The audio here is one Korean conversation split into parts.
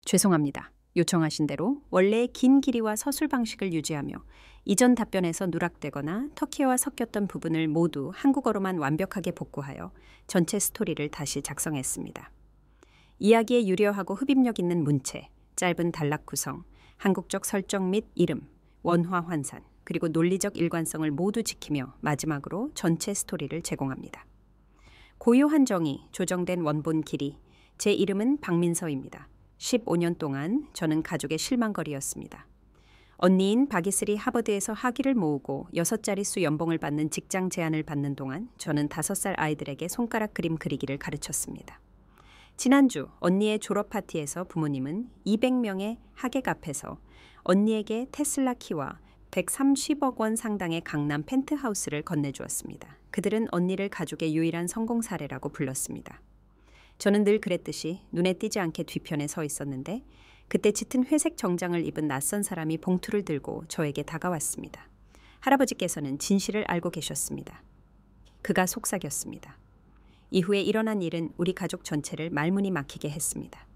죄송합니다. 요청하신 대로 원래의 긴 길이와 서술 방식을 유지하며 이전 답변에서 누락되거나 터키어와 섞였던 부분을 모두 한국어로만 완벽하게 복구하여 전체 스토리를 다시 작성했습니다. 이야기에 유려하고 흡입력 있는 문체, 짧은 단락 구성, 한국적 설정 및 이름, 원화 환산, 그리고 논리적 일관성을 모두 지키며 마지막으로 전체 스토리를 제공합니다. 고요한 정의, 조정된 원본 길이, 제 이름은 박민서입니다. 15년 동안 저는 가족의 실망거리였습니다. 언니인 박이슬이 하버드에서 학위를 모으고 6자릿수 연봉을 받는 직장 제안을 받는 동안 저는 5살 아이들에게 손가락 그림 그리기를 가르쳤습니다. 지난주 언니의 졸업 파티에서 부모님은 200명의 하객 앞에서 언니에게 테슬라 키와 130억 원 상당의 강남 펜트하우스를 건네주었습니다. 그들은 언니를 가족의 유일한 성공 사례라고 불렀습니다. 저는 늘 그랬듯이 눈에 띄지 않게 뒤편에 서 있었는데 그때 짙은 회색 정장을 입은 낯선 사람이 봉투를 들고 저에게 다가왔습니다. 할아버지께서는 진실을 알고 계셨습니다. 그가 속삭였습니다. 이후에 일어난 일은 우리 가족 전체를 말문이 막히게 했습니다.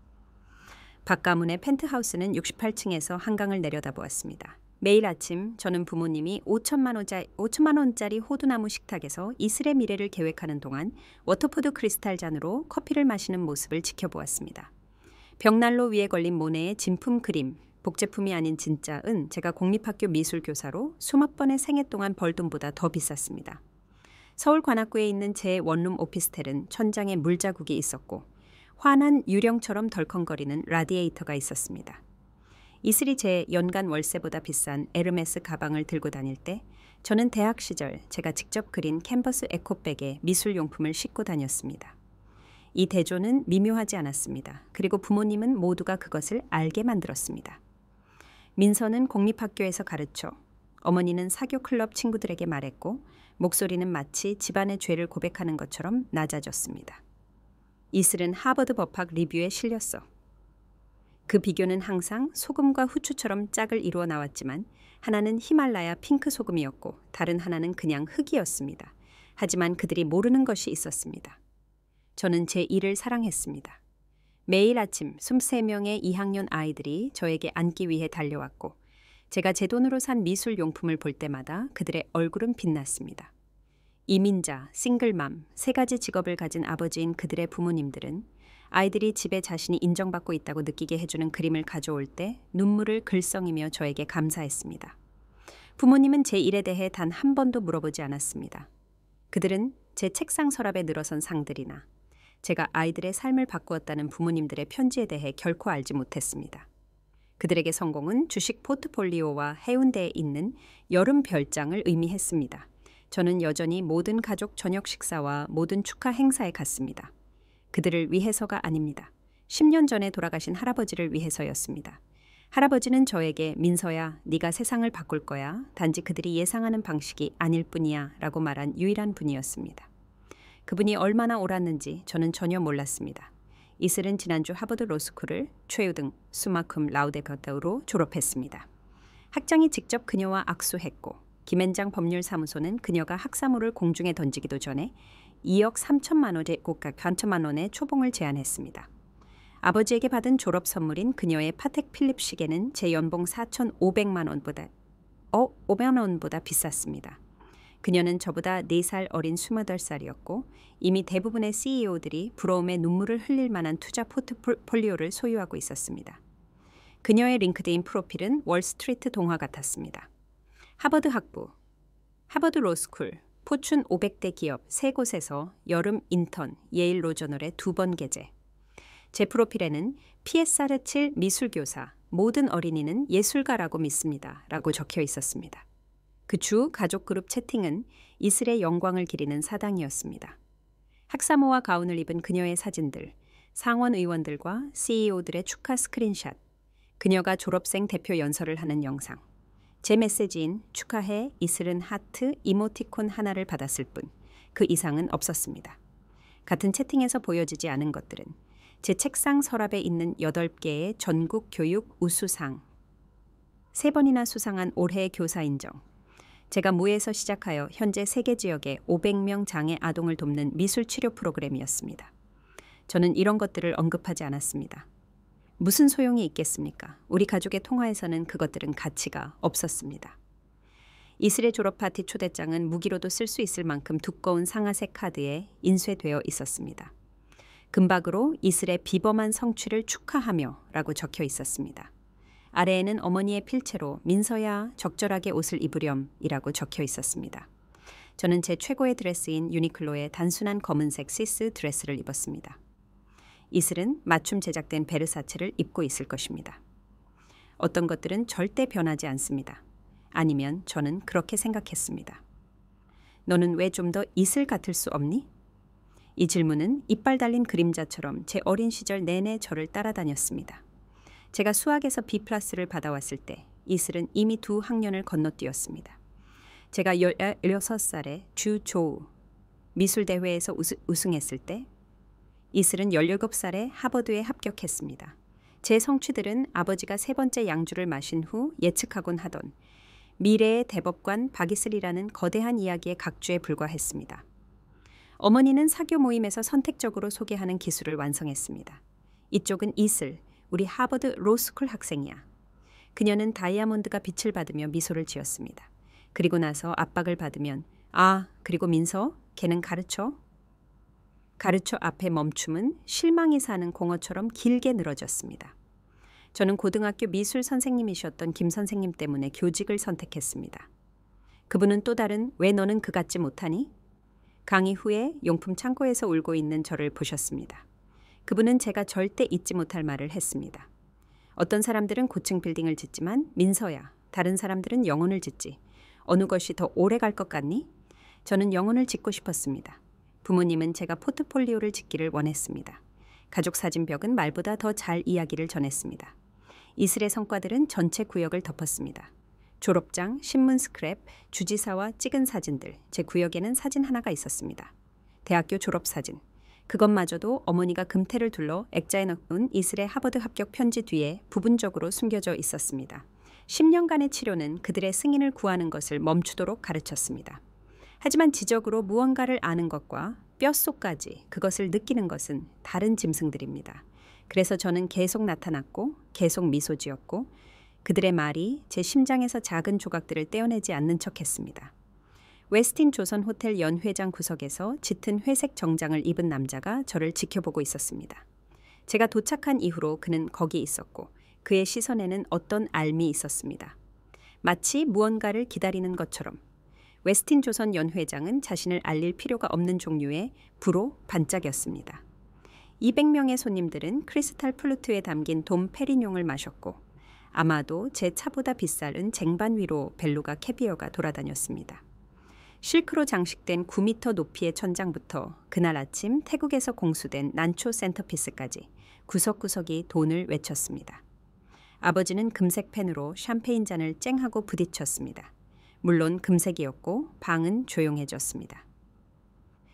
박가문의 펜트하우스는 68층에서 한강을 내려다보았습니다. 매일 아침 저는 부모님이 5천만 원짜리 호두나무 식탁에서 이슬의 미래를 계획하는 동안 워터푸드 크리스탈 잔으로 커피를 마시는 모습을 지켜보았습니다. 벽난로 위에 걸린 모네의 진품 그림, 복제품이 아닌 진짜은 제가 공립학교 미술교사로 수십 번의 생애 동안 벌 돈보다 더 비쌌습니다. 서울 관악구에 있는 제 원룸 오피스텔은 천장에 물자국이 있었고 환한 유령처럼 덜컹거리는 라디에이터가 있었습니다. 이슬이 제 연간 월세보다 비싼 에르메스 가방을 들고 다닐 때 저는 대학 시절 제가 직접 그린 캔버스 에코백에 미술용품을 싣고 다녔습니다. 이 대조는 미묘하지 않았습니다. 그리고 부모님은 모두가 그것을 알게 만들었습니다. 민서는 공립학교에서 가르쳐 어머니는 사교 클럽 친구들에게 말했고 목소리는 마치 집안의 죄를 고백하는 것처럼 낮아졌습니다. 이슬은 하버드 법학 리뷰에 실렸어. 그 비교는 항상 소금과 후추처럼 짝을 이루어 나왔지만 하나는 히말라야 핑크 소금이었고 다른 하나는 그냥 흙이었습니다. 하지만 그들이 모르는 것이 있었습니다. 저는 제 일을 사랑했습니다. 매일 아침 23명의 2학년 아이들이 저에게 앉기 위해 달려왔고 제가 제 돈으로 산 미술용품을 볼 때마다 그들의 얼굴은 빛났습니다. 이민자, 싱글맘, 3가지 직업을 가진 아버지인 그들의 부모님들은 아이들이 집에 자신이 인정받고 있다고 느끼게 해주는 그림을 가져올 때 눈물을 글썽이며 저에게 감사했습니다. 부모님은 제 일에 대해 단 한 번도 물어보지 않았습니다. 그들은 제 책상 서랍에 늘어선 상들이나 제가 아이들의 삶을 바꾸었다는 부모님들의 편지에 대해 결코 알지 못했습니다. 그들에게 성공은 주식 포트폴리오와 해운대에 있는 여름 별장을 의미했습니다. 저는 여전히 모든 가족 저녁 식사와 모든 축하 행사에 갔습니다. 그들을 위해서가 아닙니다. 10년 전에 돌아가신 할아버지를 위해서였습니다. 할아버지는 저에게 민서야, 네가 세상을 바꿀 거야. 단지 그들이 예상하는 방식이 아닐 뿐이야 라고 말한 유일한 분이었습니다. 그분이 얼마나 옳았는지 저는 전혀 몰랐습니다. 이슬은 지난주 하버드 로스쿨을 최우등 수마쿰 라우데 벼터로 졸업했습니다. 학장이 직접 그녀와 악수했고 김앤장 법률사무소는 그녀가 학사모를 공중에 던지기도 전에 2억 3천만 원의 고가 3천만 원의 초봉을 제안했습니다. 아버지에게 받은 졸업 선물인 그녀의 파텍 필립 시계는 제 연봉 4,500만 원보다 비쌌습니다. 그녀는 저보다 4살 어린 28살이었고 이미 대부분의 CEO들이 부러움에 눈물을 흘릴 만한 투자 포트폴리오를 소유하고 있었습니다. 그녀의 링크드인 프로필은 월스트리트 동화 같았습니다. 하버드 학부, 하버드 로스쿨, 포춘 500대 기업 3곳에서 여름 인턴, 예일 로저널에 2번 게재. 제 프로필에는 PSR 7 미술교사, 모든 어린이는 예술가라고 믿습니다. 라고 적혀 있었습니다. 그 주 가족 그룹 채팅은 이슬의 영광을 기리는 사당이었습니다. 학사모와 가운을 입은 그녀의 사진들, 상원 의원들과 CEO들의 축하 스크린샷, 그녀가 졸업생 대표 연설을 하는 영상. 제 메시지인 축하해 이슬은 하트 이모티콘 하나를 받았을 뿐 그 이상은 없었습니다. 같은 채팅에서 보여지지 않은 것들은 제 책상 서랍에 있는 8개의 전국 교육 우수상, 3번이나 수상한 올해의 교사 인정, 제가 무에서 시작하여 현재 세계 지역에 500명 장애 아동을 돕는 미술 치료 프로그램이었습니다. 저는 이런 것들을 언급하지 않았습니다. 무슨 소용이 있겠습니까? 우리 가족의 통화에서는 그것들은 가치가 없었습니다. 이슬의 졸업 파티 초대장은 무기로도 쓸 수 있을 만큼 두꺼운 상아색 카드에 인쇄되어 있었습니다. 금박으로 이슬의 비범한 성취를 축하하며 라고 적혀 있었습니다. 아래에는 어머니의 필체로 민서야 적절하게 옷을 입으렴 이라고 적혀 있었습니다. 저는 제 최고의 드레스인 유니클로의 단순한 검은색 시스 드레스를 입었습니다. 이슬은 맞춤 제작된 베르사체를 입고 있을 것입니다. 어떤 것들은 절대 변하지 않습니다. 아니면 저는 그렇게 생각했습니다. 너는 왜 좀 더 이슬 같을 수 없니? 이 질문은 이빨 달린 그림자처럼 제 어린 시절 내내 저를 따라다녔습니다. 제가 수학에서 B+를 받아왔을 때 이슬은 이미 2학년을 건너뛰었습니다. 제가 16살에 주조우 미술대회에서 우승했을 때 이슬은 17살에 하버드에 합격했습니다. 제 성취들은 아버지가 3번째 양주를 마신 후 예측하곤 하던 미래의 대법관 박이슬이라는 거대한 이야기의 각주에 불과했습니다. 어머니는 사교 모임에서 선택적으로 소개하는 기술을 완성했습니다. 이쪽은 이슬, 우리 하버드 로스쿨 학생이야. 그녀는 다이아몬드가 빛을 받으며 미소를 지었습니다. 그리고 나서 압박을 받으면 그리고 민서, 걔는 가르쳐 앞에 멈춤은 실망이 사는 공어처럼 길게 늘어졌습니다. 저는 고등학교 미술 선생님이셨던 김 선생님 때문에 교직을 선택했습니다. 그분은 또 다른 왜 너는 그 같지 못하니? 강의 후에 용품 창고에서 울고 있는 저를 보셨습니다. 그분은 제가 절대 잊지 못할 말을 했습니다. 어떤 사람들은 고층 빌딩을 짓지만 민서야, 다른 사람들은 영혼을 짓지. 어느 것이 더 오래 갈 것 같니? 저는 영혼을 짓고 싶었습니다. 부모님은 제가 포트폴리오를 짓기를 원했습니다. 가족 사진벽은 말보다 더 잘 이야기를 전했습니다. 이슬의 성과들은 전체 구역을 덮었습니다. 졸업장, 신문 스크랩, 주지사와 찍은 사진들, 제 구역에는 사진 하나가 있었습니다. 대학교 졸업사진. 그것마저도 어머니가 금태를 둘러 액자에 넣은 이슬의 하버드 합격 편지 뒤에 부분적으로 숨겨져 있었습니다. 10년간의 치료는 그들의 승인을 구하는 것을 멈추도록 가르쳤습니다. 하지만 지적으로 무언가를 아는 것과 뼛속까지 그것을 느끼는 것은 다른 짐승들입니다. 그래서 저는 계속 나타났고 계속 미소 지었고 그들의 말이 제 심장에서 작은 조각들을 떼어내지 않는 척했습니다. 웨스틴 조선 호텔 연회장 구석에서 짙은 회색 정장을 입은 남자가 저를 지켜보고 있었습니다. 제가 도착한 이후로 그는 거기 있었고 그의 시선에는 어떤 알미 있었습니다. 마치 무언가를 기다리는 것처럼 웨스틴 조선 연회장은 자신을 알릴 필요가 없는 종류의 불호 반짝였습니다. 200명의 손님들은 크리스탈 플루트에 담긴 돔 페리뇽을 마셨고 아마도 제 차보다 비싼 쟁반 위로 벨루가 캐비어가 돌아다녔습니다. 실크로 장식된 9m 높이의 천장부터 그날 아침 태국에서 공수된 난초 센터피스까지 구석구석이 돈을 외쳤습니다. 아버지는 금색 펜으로 샴페인 잔을 쨍하고 부딪혔습니다. 물론 금색이었고 방은 조용해졌습니다.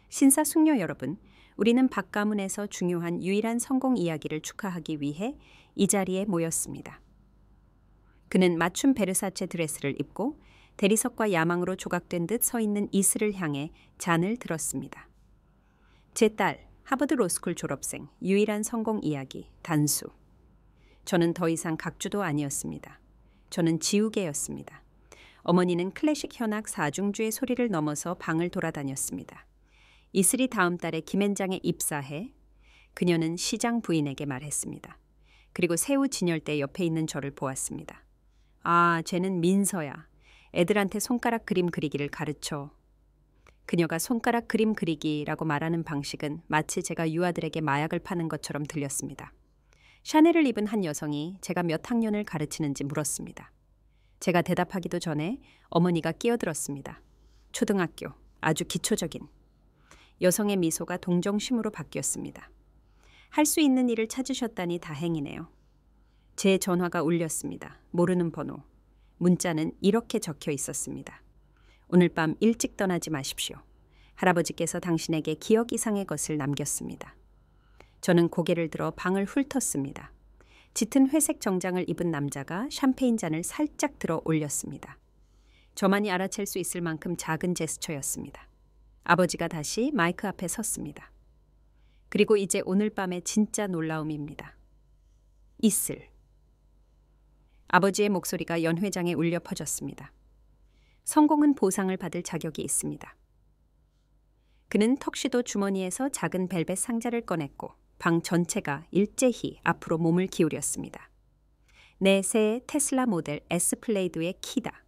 신사숙녀 여러분, 우리는 박가문에서 중요한 유일한 성공 이야기를 축하하기 위해 이 자리에 모였습니다. 그는 맞춤 베르사체 드레스를 입고 대리석과 야망으로 조각된 듯 서 있는 이슬을 향해 잔을 들었습니다. 제 딸, 하버드 로스쿨 졸업생, 유일한 성공 이야기, 단수. 저는 더 이상 각주도 아니었습니다. 저는 지우개였습니다. 어머니는 클래식 현악 4중주의 소리를 넘어서 방을 돌아다녔습니다. 이슬이 다음 달에 김앤장에 입사해 그녀는 시장 부인에게 말했습니다. 그리고 새우 진열대 옆에 있는 저를 보았습니다. 쟤는 민서야. 애들한테 손가락 그림 그리기를 가르쳐. 그녀가 손가락 그림 그리기라고 말하는 방식은 마치 제가 유아들에게 마약을 파는 것처럼 들렸습니다. 샤넬을 입은 한 여성이 제가 몇 학년을 가르치는지 물었습니다. 제가 대답하기도 전에 어머니가 끼어들었습니다. 초등학교, 아주 기초적인. 여성의 미소가 동정심으로 바뀌었습니다. 할 수 있는 일을 찾으셨다니 다행이네요. 제 전화가 울렸습니다. 모르는 번호. 문자는 이렇게 적혀 있었습니다. 오늘 밤 일찍 떠나지 마십시오. 할아버지께서 당신에게 기억 이상의 것을 남겼습니다. 저는 고개를 들어 방을 훑었습니다. 짙은 회색 정장을 입은 남자가 샴페인 잔을 살짝 들어 올렸습니다. 저만이 알아챌 수 있을 만큼 작은 제스처였습니다. 아버지가 다시 마이크 앞에 섰습니다. 그리고 이제 오늘 밤의 진짜 놀라움입니다. 이슬. 아버지의 목소리가 연회장에 울려 퍼졌습니다. 성공은 보상을 받을 자격이 있습니다. 그는 턱시도 주머니에서 작은 벨벳 상자를 꺼냈고 방 전체가 일제히 앞으로 몸을 기울였습니다. 내 새 테슬라 모델 S 플레이드의 키다.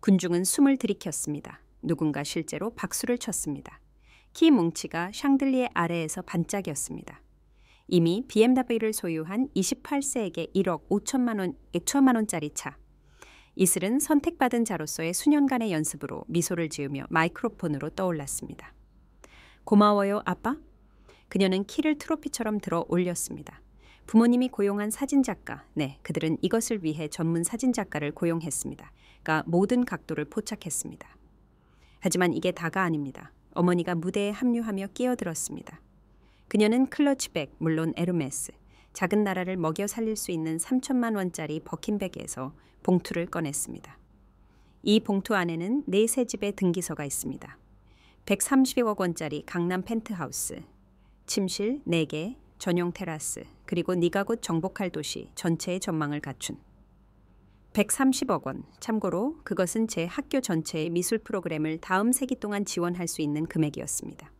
군중은 숨을 들이켰습니다. 누군가 실제로 박수를 쳤습니다. 키 뭉치가 샹들리에 아래에서 반짝이었습니다. 이미 BMW를 소유한 28세에게 1억 5천만 원짜리 차. 이슬은 선택받은 자로서의 수년간의 연습으로 미소를 지으며 마이크로폰으로 떠올랐습니다. 고마워요, 아빠. 그녀는 키를 트로피처럼 들어 올렸습니다. 부모님이 고용한 사진작가, 그들은 이것을 위해 전문 사진작가를 고용했습니다. 모든 각도를 포착했습니다. 하지만 이게 다가 아닙니다. 어머니가 무대에 합류하며 끼어들었습니다. 그녀는 클러치백, 물론 에르메스, 작은 나라를 먹여 살릴 수 있는 3천만 원짜리 버킨백에서 봉투를 꺼냈습니다. 이 봉투 안에는 4세 집의 등기서가 있습니다. 130억 원짜리 강남 펜트하우스, 침실 4개, 전용 테라스, 그리고 네가 곧 정복할 도시 전체의 전망을 갖춘 130억 원. 참고로 그것은 제 학교 전체의 미술 프로그램을 다음 세기 동안 지원할 수 있는 금액이었습니다.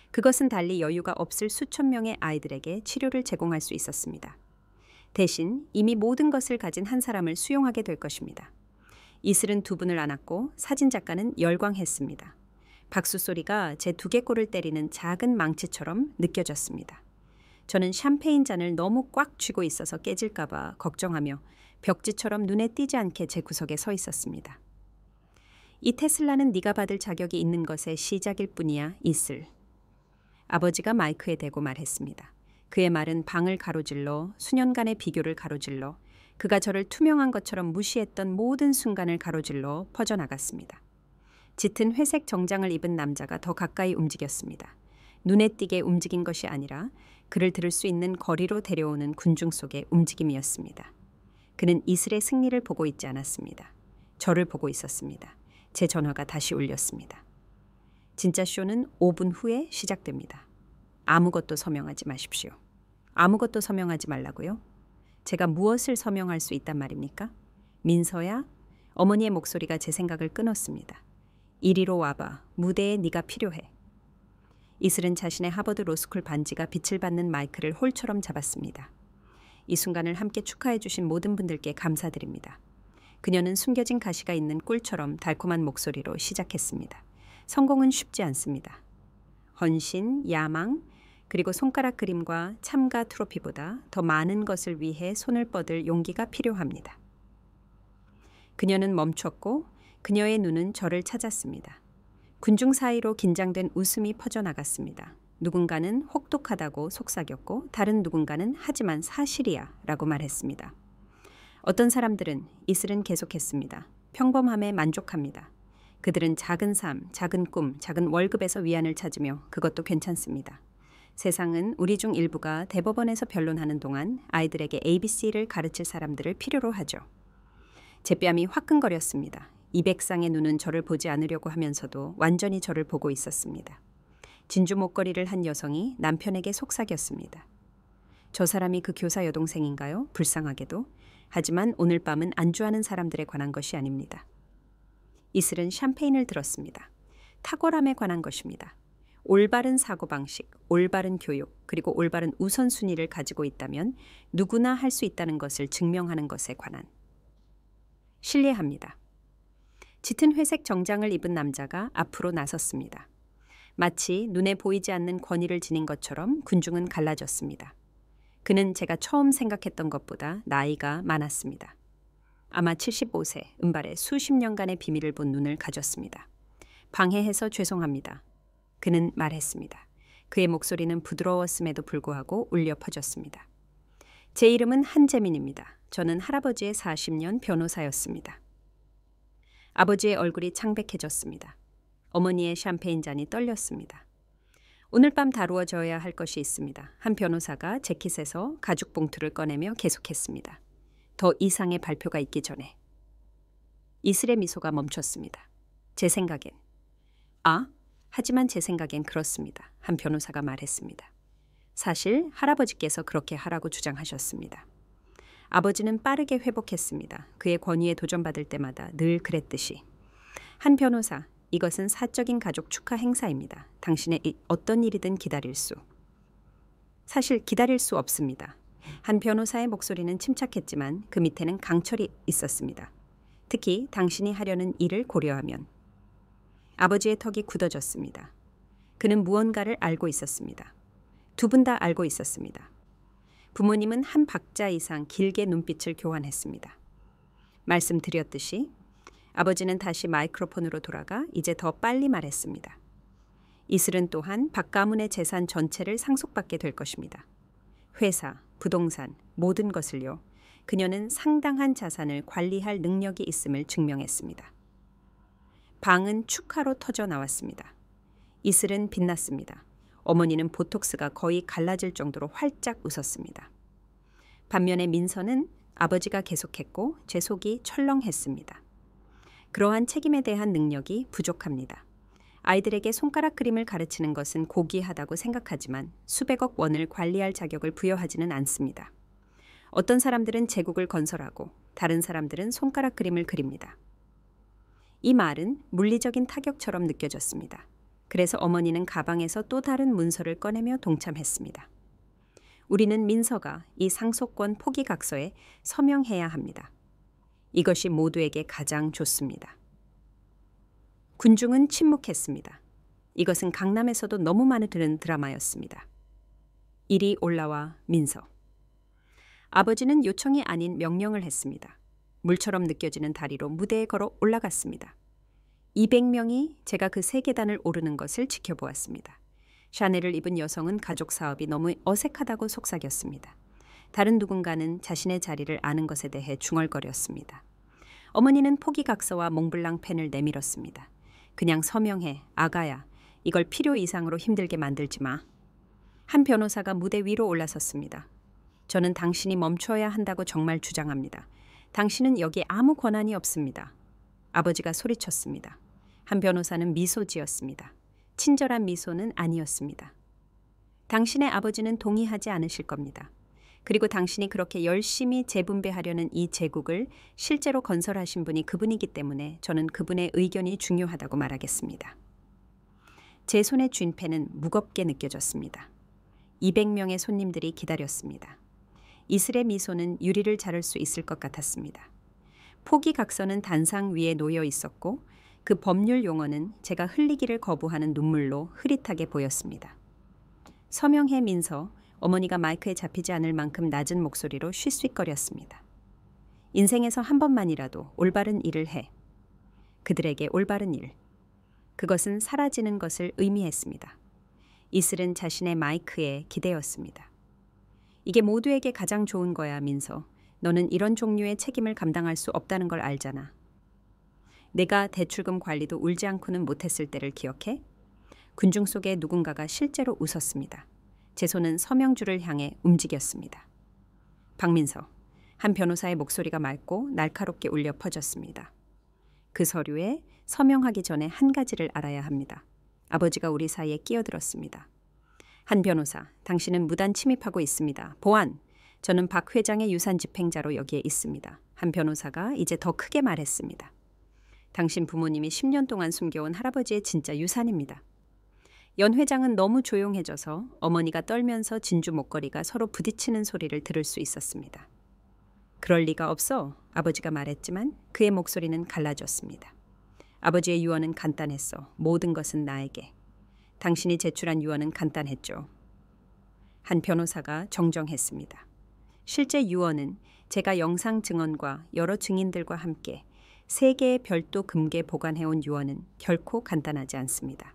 그것은 달리 여유가 없을 수천 명의 아이들에게 치료를 제공할 수 있었습니다. 대신 이미 모든 것을 가진 한 사람을 수용하게 될 것입니다. 이슬은 두 분을 안았고 사진작가는 열광했습니다. 박수 소리가 제 두개골을 때리는 작은 망치처럼 느껴졌습니다. 저는 샴페인 잔을 너무 꽉 쥐고 있어서 깨질까 봐 걱정하며 벽지처럼 눈에 띄지 않게 제 구석에 서 있었습니다. 이 테슬라는 네가 받을 자격이 있는 것의 시작일 뿐이야, 이슬. 아버지가 마이크에 대고 말했습니다. 그의 말은 방을 가로질러 수년간의 비교를 가로질러 그가 저를 투명한 것처럼 무시했던 모든 순간을 가로질러 퍼져나갔습니다. 짙은 회색 정장을 입은 남자가 더 가까이 움직였습니다. 눈에 띄게 움직인 것이 아니라 그를 들을 수 있는 거리로 데려오는 군중 속의 움직임이었습니다. 그는 이슬의 승리를 보고 있지 않았습니다. 저를 보고 있었습니다. 제 전화가 다시 울렸습니다. 진짜 쇼는 5분 후에 시작됩니다. 아무것도 서명하지 마십시오. 아무것도 서명하지 말라고요? 제가 무엇을 서명할 수 있단 말입니까? 민서야? 어머니의 목소리가 제 생각을 끊었습니다. 이리로 와봐. 무대에 네가 필요해. 이슬은 자신의 하버드 로스쿨 반지가 빛을 받는 마이크를 홀처럼 잡았습니다. 이 순간을 함께 축하해 주신 모든 분들께 감사드립니다. 그녀는 숨겨진 가시가 있는 꿀처럼 달콤한 목소리로 시작했습니다. 성공은 쉽지 않습니다. 헌신, 야망, 그리고 손가락 그림과 참가 트로피보다 더 많은 것을 위해 손을 뻗을 용기가 필요합니다. 그녀는 멈췄고 그녀의 눈은 저를 찾았습니다. 군중 사이로 긴장된 웃음이 퍼져나갔습니다. 누군가는 혹독하다고 속삭였고 다른 누군가는 하지만 사실이야 라고 말했습니다. 어떤 사람들은 이슬은 계속했습니다. 평범함에 만족합니다. 그들은 작은 삶, 작은 꿈, 작은 월급에서 위안을 찾으며 그것도 괜찮습니다. 세상은 우리 중 일부가 대법원에서 변론하는 동안 아이들에게 ABC를 가르칠 사람들을 필요로 하죠. 제 뺨이 화끈거렸습니다. 200쌍의 눈은 저를 보지 않으려고 하면서도 완전히 저를 보고 있었습니다. 진주 목걸이를 한 여성이 남편에게 속삭였습니다. 저 사람이 그 교사 여동생인가요? 불쌍하게도. 하지만 오늘 밤은 안주하는 사람들에 관한 것이 아닙니다. 이슬은 샴페인을 들었습니다. 탁월함에 관한 것입니다. 올바른 사고방식, 올바른 교육, 그리고 올바른 우선순위를 가지고 있다면 누구나 할 수 있다는 것을 증명하는 것에 관한. 신뢰합니다. 짙은 회색 정장을 입은 남자가 앞으로 나섰습니다. 마치 눈에 보이지 않는 권위를 지닌 것처럼 군중은 갈라졌습니다. 그는 제가 처음 생각했던 것보다 나이가 많았습니다. 아마 75세, 은발에 수십 년간의 비밀을 본 눈을 가졌습니다. 방해해서 죄송합니다. 그는 말했습니다. 그의 목소리는 부드러웠음에도 불구하고 울려 퍼졌습니다. 제 이름은 한재민입니다. 저는 할아버지의 40년 변호사였습니다. 아버지의 얼굴이 창백해졌습니다. 어머니의 샴페인 잔이 떨렸습니다. 오늘 밤 다루어져야 할 것이 있습니다. 한 변호사가 재킷에서 가죽 봉투를 꺼내며 계속했습니다. 더 이상의 발표가 있기 전에. 이슬의 미소가 멈췄습니다. 제 생각엔. 하지만 제 생각엔 그렇습니다. 한 변호사가 말했습니다. 사실 할아버지께서 그렇게 하라고 주장하셨습니다. 아버지는 빠르게 회복했습니다. 그의 권위에 도전받을 때마다 늘 그랬듯이. 한 변호사, 이것은 사적인 가족 축하 행사입니다. 당신의 어떤 일이든 기다릴 수. 사실 기다릴 수 없습니다. 한 변호사의 목소리는 침착했지만 그 밑에는 강철이 있었습니다. 특히 당신이 하려는 일을 고려하면. 아버지의 턱이 굳어졌습니다. 그는 무언가를 알고 있었습니다. 두 분 다 알고 있었습니다. 부모님은 한 박자 이상 길게 눈빛을 교환했습니다. 말씀드렸듯이 아버지는 다시 마이크로폰으로 돌아가 이제 더 빨리 말했습니다. 이슬은 또한 박 가문의 재산 전체를 상속받게 될 것입니다. 회사, 부동산, 모든 것을요. 그녀는 상당한 자산을 관리할 능력이 있음을 증명했습니다. 방은 축하로 터져 나왔습니다. 이슬은 빛났습니다. 어머니는 보톡스가 거의 갈라질 정도로 활짝 웃었습니다. 반면에 민서는 아버지가 계속했고 제 속이 철렁했습니다. 그러한 책임에 대한 능력이 부족합니다. 아이들에게 손가락 그림을 가르치는 것은 고귀하다고 생각하지만 수백억 원을 관리할 자격을 부여하지는 않습니다. 어떤 사람들은 제국을 건설하고 다른 사람들은 손가락 그림을 그립니다. 이 말은 물리적인 타격처럼 느껴졌습니다. 그래서 어머니는 가방에서 또 다른 문서를 꺼내며 동참했습니다. 우리는 민서가 이 상속권 포기각서에 서명해야 합니다. 이것이 모두에게 가장 좋습니다. 군중은 침묵했습니다. 이것은 강남에서도 너무 많이 들은 드라마였습니다. 이리 올라와 민서. 아버지는 요청이 아닌 명령을 했습니다. 물처럼 느껴지는 다리로 무대에 걸어 올라갔습니다. 200명이 제가 그 세 계단을 오르는 것을 지켜보았습니다. 샤넬을 입은 여성은 가족 사업이 너무 어색하다고 속삭였습니다. 다른 누군가는 자신의 자리를 아는 것에 대해 중얼거렸습니다. 어머니는 포기각서와 몽블랑 펜을 내밀었습니다. 그냥 서명해, 아가야. 이걸 필요 이상으로 힘들게 만들지 마. 한 변호사가 무대 위로 올라섰습니다. 저는 당신이 멈춰야 한다고 정말 주장합니다. 당신은 여기 아무 권한이 없습니다. 아버지가 소리쳤습니다. 한 변호사는 미소 지었습니다. 친절한 미소는 아니었습니다. 당신의 아버지는 동의하지 않으실 겁니다. 그리고 당신이 그렇게 열심히 재분배하려는 이 제국을 실제로 건설하신 분이 그분이기 때문에 저는 그분의 의견이 중요하다고 말하겠습니다. 제 손에 쥔 펜은 무겁게 느껴졌습니다. 200명의 손님들이 기다렸습니다. 이슬의 미소는 유리를 자를 수 있을 것 같았습니다. 포기각서는 단상 위에 놓여 있었고 그 법률 용어는 제가 흘리기를 거부하는 눈물로 흐릿하게 보였습니다. 서명해 민서, 어머니가 마이크에 잡히지 않을 만큼 낮은 목소리로 쉬쉿거렸습니다. 인생에서 한 번만이라도 올바른 일을 해. 그들에게 올바른 일. 그것은 사라지는 것을 의미했습니다. 이슬은 자신의 마이크에 기대었습니다. 이게 모두에게 가장 좋은 거야, 민서. 너는 이런 종류의 책임을 감당할 수 없다는 걸 알잖아. 내가 대출금 관리도 울지 않고는 못했을 때를 기억해? 군중 속에 누군가가 실제로 웃었습니다. 제 손은 서명줄을 향해 움직였습니다. 박민서, 한 변호사의 목소리가 맑고 날카롭게 울려 퍼졌습니다. 그 서류에 서명하기 전에 한 가지를 알아야 합니다. 아버지가 우리 사이에 끼어들었습니다. 한 변호사, 당신은 무단 침입하고 있습니다. 보안, 저는 박 회장의 유산 집행자로 여기에 있습니다. 한 변호사가 이제 더 크게 말했습니다. 당신 부모님이 10년 동안 숨겨온 할아버지의 진짜 유산입니다. 연 회장은 너무 조용해져서 어머니가 떨면서 진주 목걸이가 서로 부딪히는 소리를 들을 수 있었습니다. 그럴 리가 없어, 아버지가 말했지만 그의 목소리는 갈라졌습니다. 아버지의 유언은 간단했어. 모든 것은 나에게. 당신이 제출한 유언은 간단했죠. 한 변호사가 정정했습니다. 실제 유언은 제가 영상 증언과 여러 증인들과 함께 3개의 별도 금괴 보관해온 유언은 결코 간단하지 않습니다.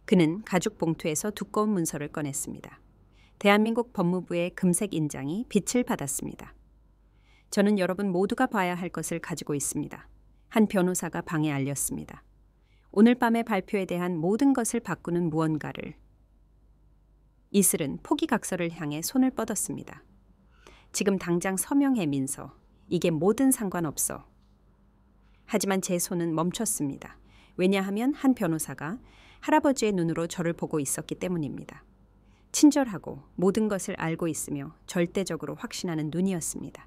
그는 가죽 봉투에서 두꺼운 문서를 꺼냈습니다. 대한민국 법무부의 금색 인장이 빛을 받았습니다. 저는 여러분 모두가 봐야 할 것을 가지고 있습니다. 한 변호사가 방에 알렸습니다. 오늘 밤의 발표에 대한 모든 것을 바꾸는 무언가를. 이슬은 포기각서를 향해 손을 뻗었습니다. 지금 당장 서명해, 민서. 이게 뭐든 상관없어. 하지만 제 손은 멈췄습니다. 왜냐하면 한 변호사가 할아버지의 눈으로 저를 보고 있었기 때문입니다. 친절하고 모든 것을 알고 있으며 절대적으로 확신하는 눈이었습니다.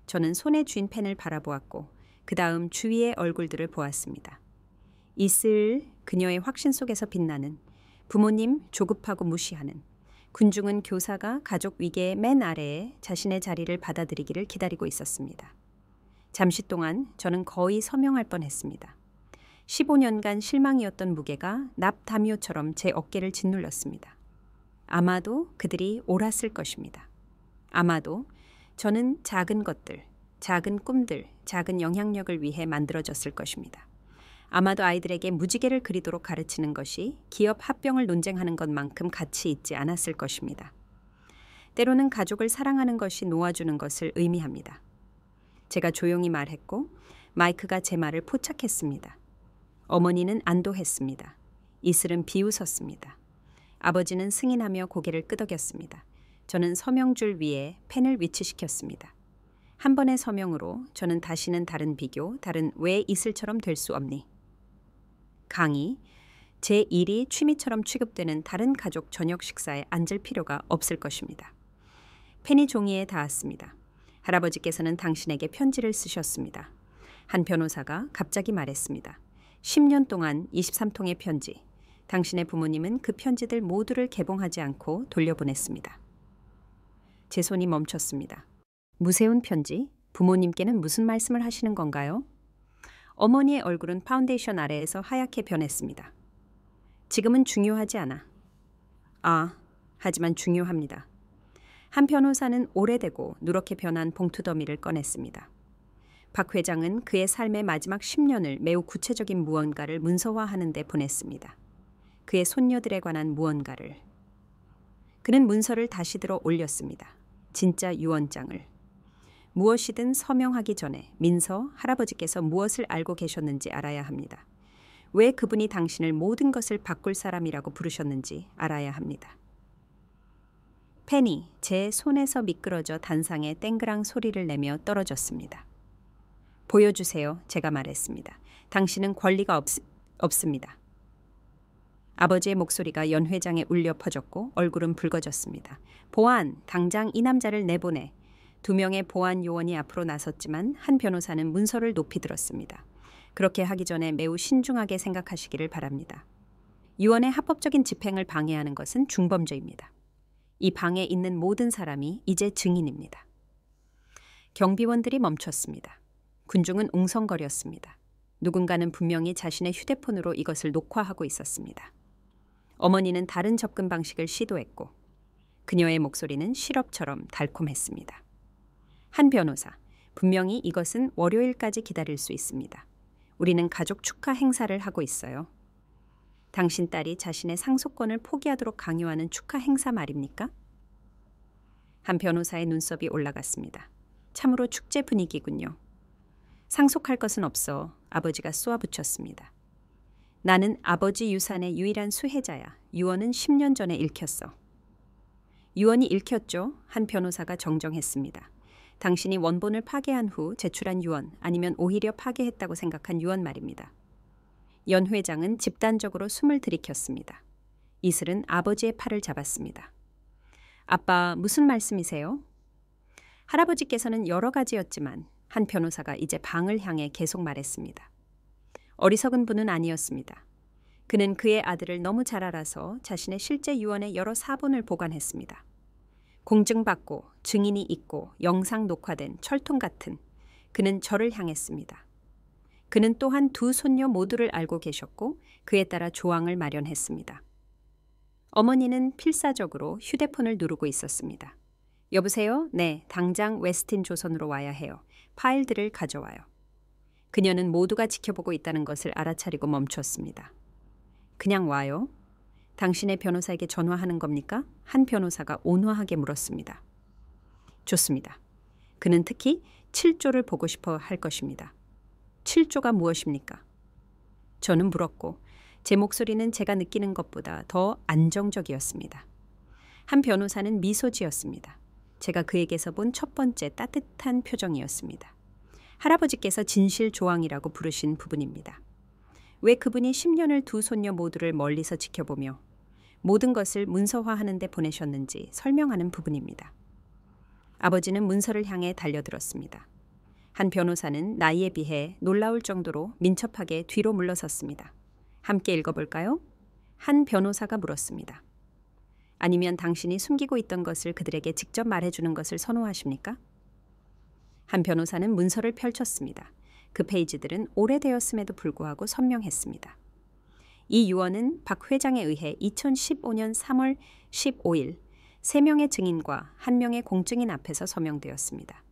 저는 손에 쥔 펜을 바라보았고 그 다음 주위의 얼굴들을 보았습니다. 이슬 그녀의 확신 속에서 빛나는 부모님 조급하고 무시하는 군중은 교사가 가족 위계의 맨 아래에 자신의 자리를 받아들이기를 기다리고 있었습니다. 잠시 동안 저는 거의 서명할 뻔했습니다. 15년간 실망이었던 무게가 납담요처럼 제 어깨를 짓눌렀습니다. 아마도 그들이 옳았을 것입니다. 아마도 저는 작은 것들, 작은 꿈들, 작은 영향력을 위해 만들어졌을 것입니다. 아마도 아이들에게 무지개를 그리도록 가르치는 것이 기업 합병을 논쟁하는 것만큼 가치 있지 않았을 것입니다. 때로는 가족을 사랑하는 것이 놓아주는 것을 의미합니다. 제가 조용히 말했고 마이크가 제 말을 포착했습니다. 어머니는 안도했습니다. 이슬은 비웃었습니다. 아버지는 승인하며 고개를 끄덕였습니다. 저는 서명줄 위에 펜을 위치시켰습니다. 한 번의 서명으로 저는 다시는 다른 비교, 다른 왜 이슬처럼 될 수 없니? 강의, 제 일이 취미처럼 취급되는 다른 가족 저녁 식사에 앉을 필요가 없을 것입니다. 펜이 종이에 닿았습니다. 할아버지께서는 당신에게 편지를 쓰셨습니다. 한 변호사가 갑자기 말했습니다. 10년 동안 23통의 편지. 당신의 부모님은 그 편지들 모두를 개봉하지 않고 돌려보냈습니다. 제 손이 멈췄습니다. 무세운 편지? 부모님께는 무슨 말씀을 하시는 건가요? 어머니의 얼굴은 파운데이션 아래에서 하얗게 변했습니다. 지금은 중요하지 않아. 하지만 중요합니다. 한 변호사는 오래되고 누렇게 변한 봉투더미를 꺼냈습니다. 박 회장은 그의 삶의 마지막 10년을 매우 구체적인 무언가를 문서화하는 데 보냈습니다. 그의 손녀들에 관한 무언가를. 그는 문서를 다시 들어 올렸습니다. 진짜 유언장을. 무엇이든 서명하기 전에 민서 할아버지께서 무엇을 알고 계셨는지 알아야 합니다. 왜 그분이 당신을 모든 것을 바꿀 사람이라고 부르셨는지 알아야 합니다. 펜이 제 손에서 미끄러져 단상에 땡그랑 소리를 내며 떨어졌습니다. 보여주세요. 제가 말했습니다. 당신은 권리가 없습니다. 아버지의 목소리가 연회장에 울려 퍼졌고 얼굴은 붉어졌습니다. 보안, 당장 이 남자를 내보내. 2명의 보안 요원이 앞으로 나섰지만 한 변호사는 문서를 높이 들었습니다. 그렇게 하기 전에 매우 신중하게 생각하시기를 바랍니다. 유언의 합법적인 집행을 방해하는 것은 중범죄입니다. 이 방에 있는 모든 사람이 이제 증인입니다. 경비원들이 멈췄습니다. 군중은 웅성거렸습니다. 누군가는 분명히 자신의 휴대폰으로 이것을 녹화하고 있었습니다. 어머니는 다른 접근 방식을 시도했고 그녀의 목소리는 시럽처럼 달콤했습니다. 한 변호사, 분명히 이것은 월요일까지 기다릴 수 있습니다. 우리는 가족 축하 행사를 하고 있어요. 당신 딸이 자신의 상속권을 포기하도록 강요하는 축하 행사 말입니까? 한 변호사의 눈썹이 올라갔습니다. 참으로 축제 분위기군요. 상속할 것은 없어. 아버지가 쏘아붙였습니다. 나는 아버지 유산의 유일한 수혜자야. 유언은 10년 전에 읽혔어. 유언이 읽혔죠? 한 변호사가 정정했습니다. 당신이 원본을 파괴한 후 제출한 유언 아니면 오히려 파괴했다고 생각한 유언 말입니다. 연 회장은 집단적으로 숨을 들이켰습니다. 이슬은 아버지의 팔을 잡았습니다. 아빠, 무슨 말씀이세요? 할아버지께서는 여러 가지였지만 한 변호사가 이제 방을 향해 계속 말했습니다. 어리석은 분은 아니었습니다. 그는 그의 아들을 너무 잘 알아서 자신의 실제 유언의 여러 사본을 보관했습니다. 공증받고 증인이 있고 영상 녹화된 철통 같은 그는 저를 향했습니다. 그는 또한 2 손녀 모두를 알고 계셨고 그에 따라 조항을 마련했습니다. 어머니는 필사적으로 휴대폰을 누르고 있었습니다. 여보세요? 네, 당장 웨스틴 조선으로 와야 해요. 파일들을 가져와요. 그녀는 모두가 지켜보고 있다는 것을 알아차리고 멈췄습니다. 그냥 와요? 당신의 변호사에게 전화하는 겁니까? 한 변호사가 온화하게 물었습니다. 좋습니다. 그는 특히 7조를 보고 싶어 할 것입니다. 7조가 무엇입니까? 저는 물었고 제 목소리는 제가 느끼는 것보다 더 안정적이었습니다. 한 변호사는 미소 지었습니다. 제가 그에게서 본 첫 번째 따뜻한 표정이었습니다. 할아버지께서 진실 조항이라고 부르신 부분입니다. 왜 그분이 10년을 2 손녀 모두를 멀리서 지켜보며 모든 것을 문서화하는 데 보내셨는지 설명하는 부분입니다. 아버지는 문서를 향해 달려들었습니다. 한 변호사는 나이에 비해 놀라울 정도로 민첩하게 뒤로 물러섰습니다. 함께 읽어볼까요? 한 변호사가 물었습니다. 아니면 당신이 숨기고 있던 것을 그들에게 직접 말해주는 것을 선호하십니까? 한 변호사는 문서를 펼쳤습니다. 그 페이지들은 오래되었음에도 불구하고 선명했습니다. 이 유언은 박 회장에 의해 2015년 3월 15일 3명의 증인과 1명의 공증인 앞에서 서명되었습니다.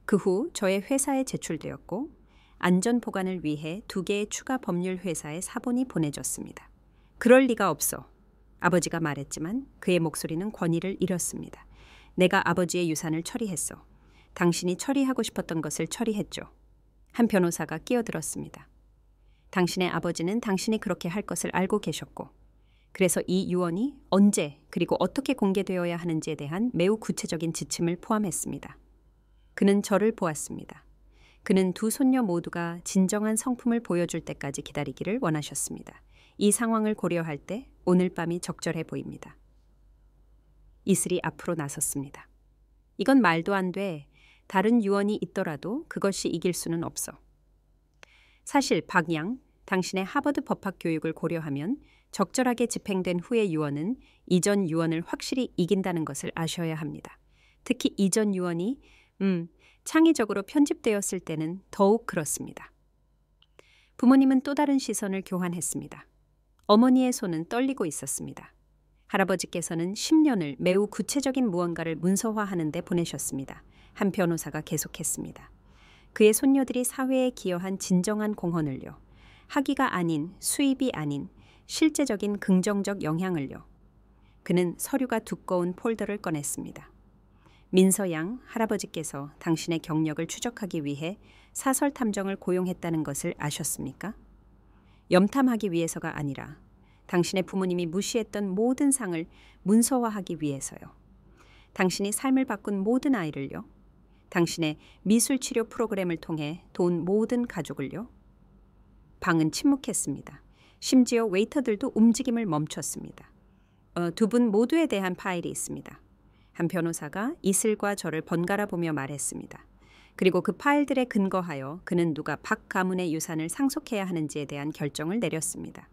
그 후 저의 회사에 제출되었고 안전 보관을 위해 2개의 추가 법률 회사에 사본이 보내졌습니다. 그럴 리가 없어. 아버지가 말했지만 그의 목소리는 권위를 잃었습니다. 내가 아버지의 유산을 처리했어. 당신이 처리하고 싶었던 것을 처리했죠. 한 변호사가 끼어들었습니다. 당신의 아버지는 당신이 그렇게 할 것을 알고 계셨고, 그래서 이 유언이 언제 그리고 어떻게 공개되어야 하는지에 대한 매우 구체적인 지침을 포함했습니다. 그는 저를 보았습니다. 그는 두 손녀 모두가 진정한 성품을 보여줄 때까지 기다리기를 원하셨습니다. 이 상황을 고려할 때 오늘 밤이 적절해 보입니다. 이슬이 앞으로 나섰습니다. 이건 말도 안 돼. 다른 유언이 있더라도 그것이 이길 수는 없어. 사실 박양, 당신의 하버드 법학 교육을 고려하면 적절하게 집행된 후의 유언은 이전 유언을 확실히 이긴다는 것을 아셔야 합니다. 특히 이전 유언이 창의적으로 편집되었을 때는 더욱 그렇습니다. 부모님은 또 다른 시선을 교환했습니다. 어머니의 손은 떨리고 있었습니다. 할아버지께서는 10년을 매우 구체적인 무언가를 문서화하는 데 보내셨습니다. 한 변호사가 계속했습니다. 그의 손녀들이 사회에 기여한 진정한 공헌을요. 학위가 아닌 수입이 아닌 실제적인 긍정적 영향을요. 그는 서류가 두꺼운 폴더를 꺼냈습니다. 민서양 할아버지께서 당신의 경력을 추적하기 위해 사설 탐정을 고용했다는 것을 아셨습니까? 염탐하기 위해서가 아니라 당신의 부모님이 무시했던 모든 상을 문서화하기 위해서요. 당신이 삶을 바꾼 모든 아이를요. 당신의 미술치료 프로그램을 통해 도운 모든 가족을요. 방은 침묵했습니다. 심지어 웨이터들도 움직임을 멈췄습니다. 두 분 모두에 대한 파일이 있습니다. 한 변호사가 이슬과 저를 번갈아 보며 말했습니다. 그리고 그 파일들에 근거하여 그는 누가 박 가문의 유산을 상속해야 하는지에 대한 결정을 내렸습니다.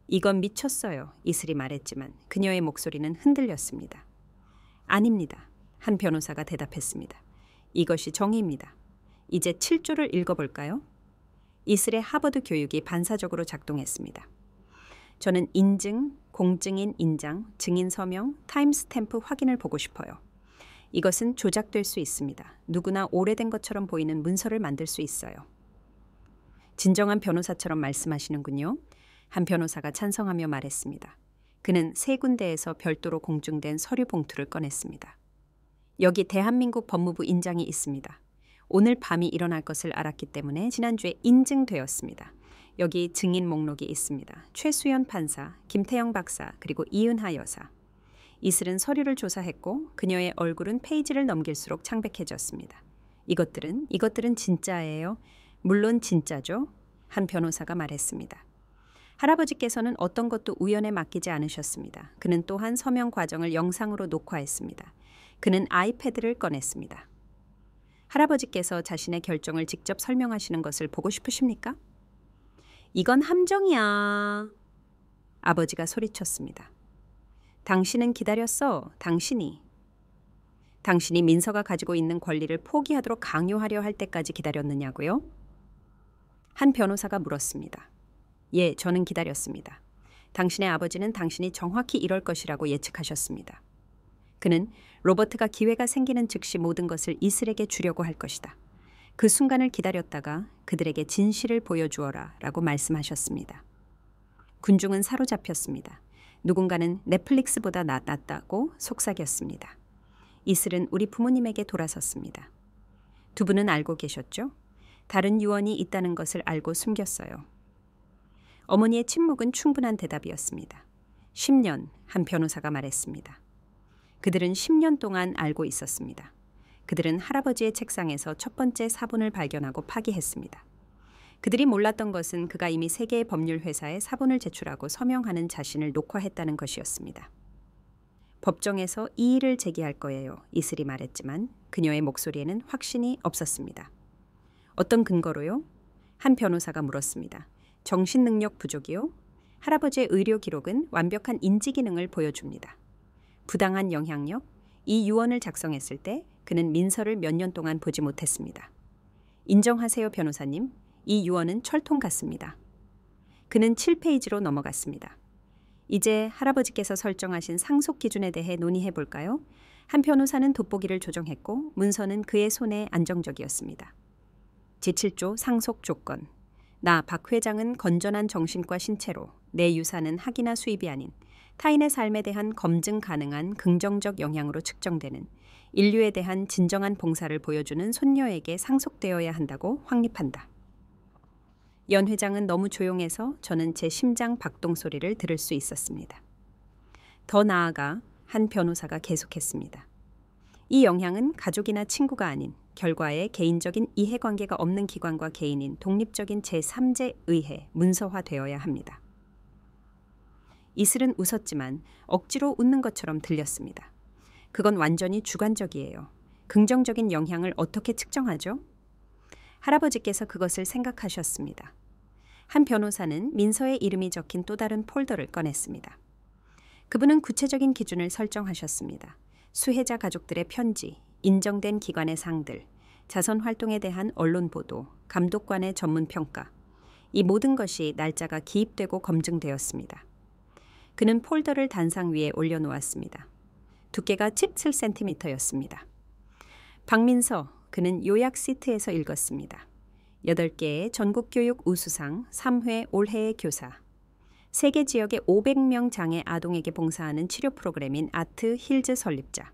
이건 미쳤어요. 이슬이 말했지만 그녀의 목소리는 흔들렸습니다. 아닙니다. 한 변호사가 대답했습니다. 이것이 정의입니다. 이제 7조를 읽어볼까요? 이슬의 하버드 교육이 반사적으로 작동했습니다. 저는 인증, 공증인 인장, 증인 서명, 타임스탬프 확인을 보고 싶어요. 이것은 조작될 수 있습니다. 누구나 오래된 것처럼 보이는 문서를 만들 수 있어요. 진정한 변호사처럼 말씀하시는군요. 한 변호사가 찬성하며 말했습니다. 그는 3군데에서 별도로 공증된 서류 봉투를 꺼냈습니다. 여기 대한민국 법무부 인장이 있습니다. 오늘 밤이 일어날 것을 알았기 때문에 지난주에 인증되었습니다. 여기 증인 목록이 있습니다. 최수연 판사, 김태영 박사, 그리고 이은하 여사. 이슬은 서류를 조사했고 그녀의 얼굴은 페이지를 넘길수록 창백해졌습니다. 이것들은 진짜예요. 물론 진짜죠. 한 변호사가 말했습니다. 할아버지께서는 어떤 것도 우연에 맡기지 않으셨습니다. 그는 또한 서명 과정을 영상으로 녹화했습니다. 그는 아이패드를 꺼냈습니다. 할아버지께서 자신의 결정을 직접 설명하시는 것을 보고 싶으십니까? 이건 함정이야. 아버지가 소리쳤습니다. 당신은 기다렸어. 당신이 민서가 가지고 있는 권리를 포기하도록 강요하려 할 때까지 기다렸느냐고요? 한 변호사가 물었습니다. 예, 저는 기다렸습니다. 당신의 아버지는 당신이 정확히 이럴 것이라고 예측하셨습니다. 그는 로버트가 기회가 생기는 즉시 모든 것을 이슬에게 주려고 할 것이다. 그 순간을 기다렸다가 그들에게 진실을 보여주어라 라고 말씀하셨습니다. 군중은 사로잡혔습니다. 누군가는 넷플릭스보다 낫다고 속삭였습니다. 이슬은 우리 부모님에게 돌아섰습니다. 두 분은 알고 계셨죠? 다른 유언이 있다는 것을 알고 숨겼어요. 어머니의 침묵은 충분한 대답이었습니다. 10년, 한 변호사가 말했습니다. 그들은 10년 동안 알고 있었습니다. 그들은 할아버지의 책상에서 첫 번째 사본을 발견하고 파기했습니다. 그들이 몰랐던 것은 그가 이미 3개의 법률 회사에 사본을 제출하고 서명하는 자신을 녹화했다는 것이었습니다. 법정에서 이의를 제기할 거예요. 이슬이 말했지만 그녀의 목소리에는 확신이 없었습니다. 어떤 근거로요? 한 변호사가 물었습니다. 정신능력 부족이요? 할아버지의 의료 기록은 완벽한 인지 기능을 보여줍니다. 부당한 영향력? 이 유언을 작성했을 때 그는 민서를 몇 년 동안 보지 못했습니다. 인정하세요, 변호사님. 이 유언은 철통 같습니다. 그는 7페이지로 넘어갔습니다. 이제 할아버지께서 설정하신 상속 기준에 대해 논의해 볼까요? 한 변호사는 돋보기를 조정했고 문서는 그의 손에 안정적이었습니다. 제7조 상속 조건. 나 박 회장은 건전한 정신과 신체로 내 유산은 학이나 수입이 아닌 타인의 삶에 대한 검증 가능한 긍정적 영향으로 측정되는 인류에 대한 진정한 봉사를 보여주는 손녀에게 상속되어야 한다고 확립한다. 연 회장은 너무 조용해서 저는 제 심장 박동 소리를 들을 수 있었습니다. 더 나아가 한 변호사가 계속했습니다. 이 영향은 가족이나 친구가 아닌 결과에 개인적인 이해관계가 없는 기관과 개인인 독립적인 제3제 의회 문서화되어야 합니다. 이슬은 웃었지만 억지로 웃는 것처럼 들렸습니다. 그건 완전히 주관적이에요. 긍정적인 영향을 어떻게 측정하죠? 할아버지께서 그것을 생각하셨습니다. 한 변호사는 민서의 이름이 적힌 또 다른 폴더를 꺼냈습니다. 그분은 구체적인 기준을 설정하셨습니다. 수혜자 가족들의 편지, 인정된 기관의 상들, 자선 활동에 대한 언론 보도, 감독관의 전문 평가. 이 모든 것이 날짜가 기입되고 검증되었습니다. 그는 폴더를 단상 위에 올려놓았습니다. 두께가 17cm였습니다. 박민서, 그는 요약 시트에서 읽었습니다. 8개의 전국교육 우수상, 3회 올해의 교사. 세계 지역의 500명 장애 아동에게 봉사하는 치료 프로그램인 아트 힐즈 설립자.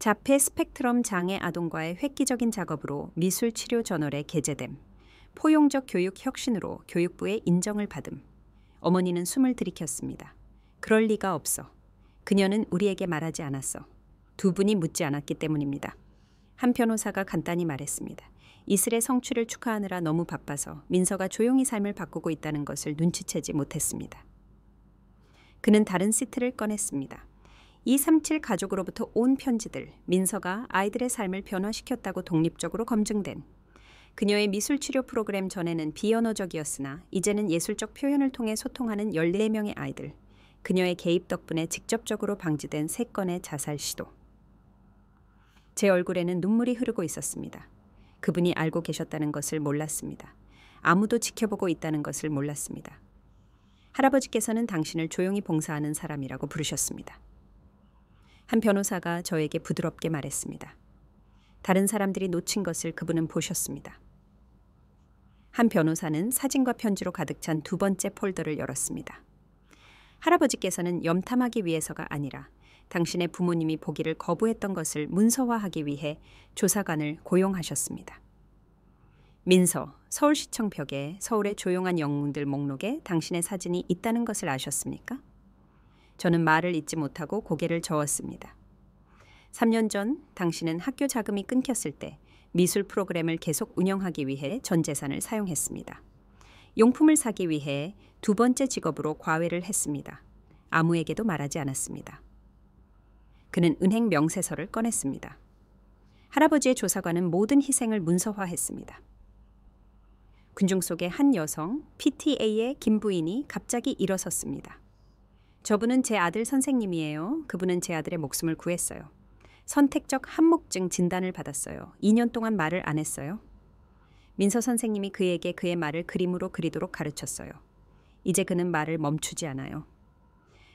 자폐 스펙트럼 장애 아동과의 획기적인 작업으로 미술 치료 저널에 게재됨. 포용적 교육 혁신으로 교육부의 인정을 받음. 어머니는 숨을 들이켰습니다. 그럴 리가 없어. 그녀는 우리에게 말하지 않았어. 두 분이 묻지 않았기 때문입니다. 한 변호사가 간단히 말했습니다. 이슬의 성취를 축하하느라 너무 바빠서 민서가 조용히 삶을 바꾸고 있다는 것을 눈치채지 못했습니다. 그는 다른 시트를 꺼냈습니다. 237 가족으로부터 온 편지들, 민서가 아이들의 삶을 변화시켰다고 독립적으로 검증된. 그녀의 미술치료 프로그램 전에는 비언어적이었으나 이제는 예술적 표현을 통해 소통하는 14명의 아이들. 그녀의 개입 덕분에 직접적으로 방지된 3건의 자살 시도. 제 얼굴에는 눈물이 흐르고 있었습니다. 그분이 알고 계셨다는 것을 몰랐습니다. 아무도 지켜보고 있다는 것을 몰랐습니다. 할아버지께서는 당신을 조용히 봉사하는 사람이라고 부르셨습니다. 한 변호사가 저에게 부드럽게 말했습니다. 다른 사람들이 놓친 것을 그분은 보셨습니다. 한 변호사는 사진과 편지로 가득 찬 두 번째 폴더를 열었습니다. 할아버지께서는 염탐하기 위해서가 아니라 당신의 부모님이 보기를 거부했던 것을 문서화하기 위해 조사관을 고용하셨습니다. 민서, 서울시청 벽에 서울의 조용한 영웅들 목록에 당신의 사진이 있다는 것을 아셨습니까? 저는 말을 잇지 못하고 고개를 저었습니다. 3년 전 당신은 학교 자금이 끊겼을 때 미술 프로그램을 계속 운영하기 위해 전 재산을 사용했습니다. 용품을 사기 위해 두 번째 직업으로 과외를 했습니다. 아무에게도 말하지 않았습니다. 그는 은행 명세서를 꺼냈습니다. 할아버지의 조사관은 모든 희생을 문서화했습니다. 군중 속의 한 여성, PTA의 김 부인이 갑자기 일어섰습니다. 저분은 제 아들 선생님이에요. 그분은 제 아들의 목숨을 구했어요. 선택적 한목증 진단을 받았어요. 2년 동안 말을 안 했어요. 민서 선생님이 그에게 그의 말을 그림으로 그리도록 가르쳤어요. 이제 그는 말을 멈추지 않아요.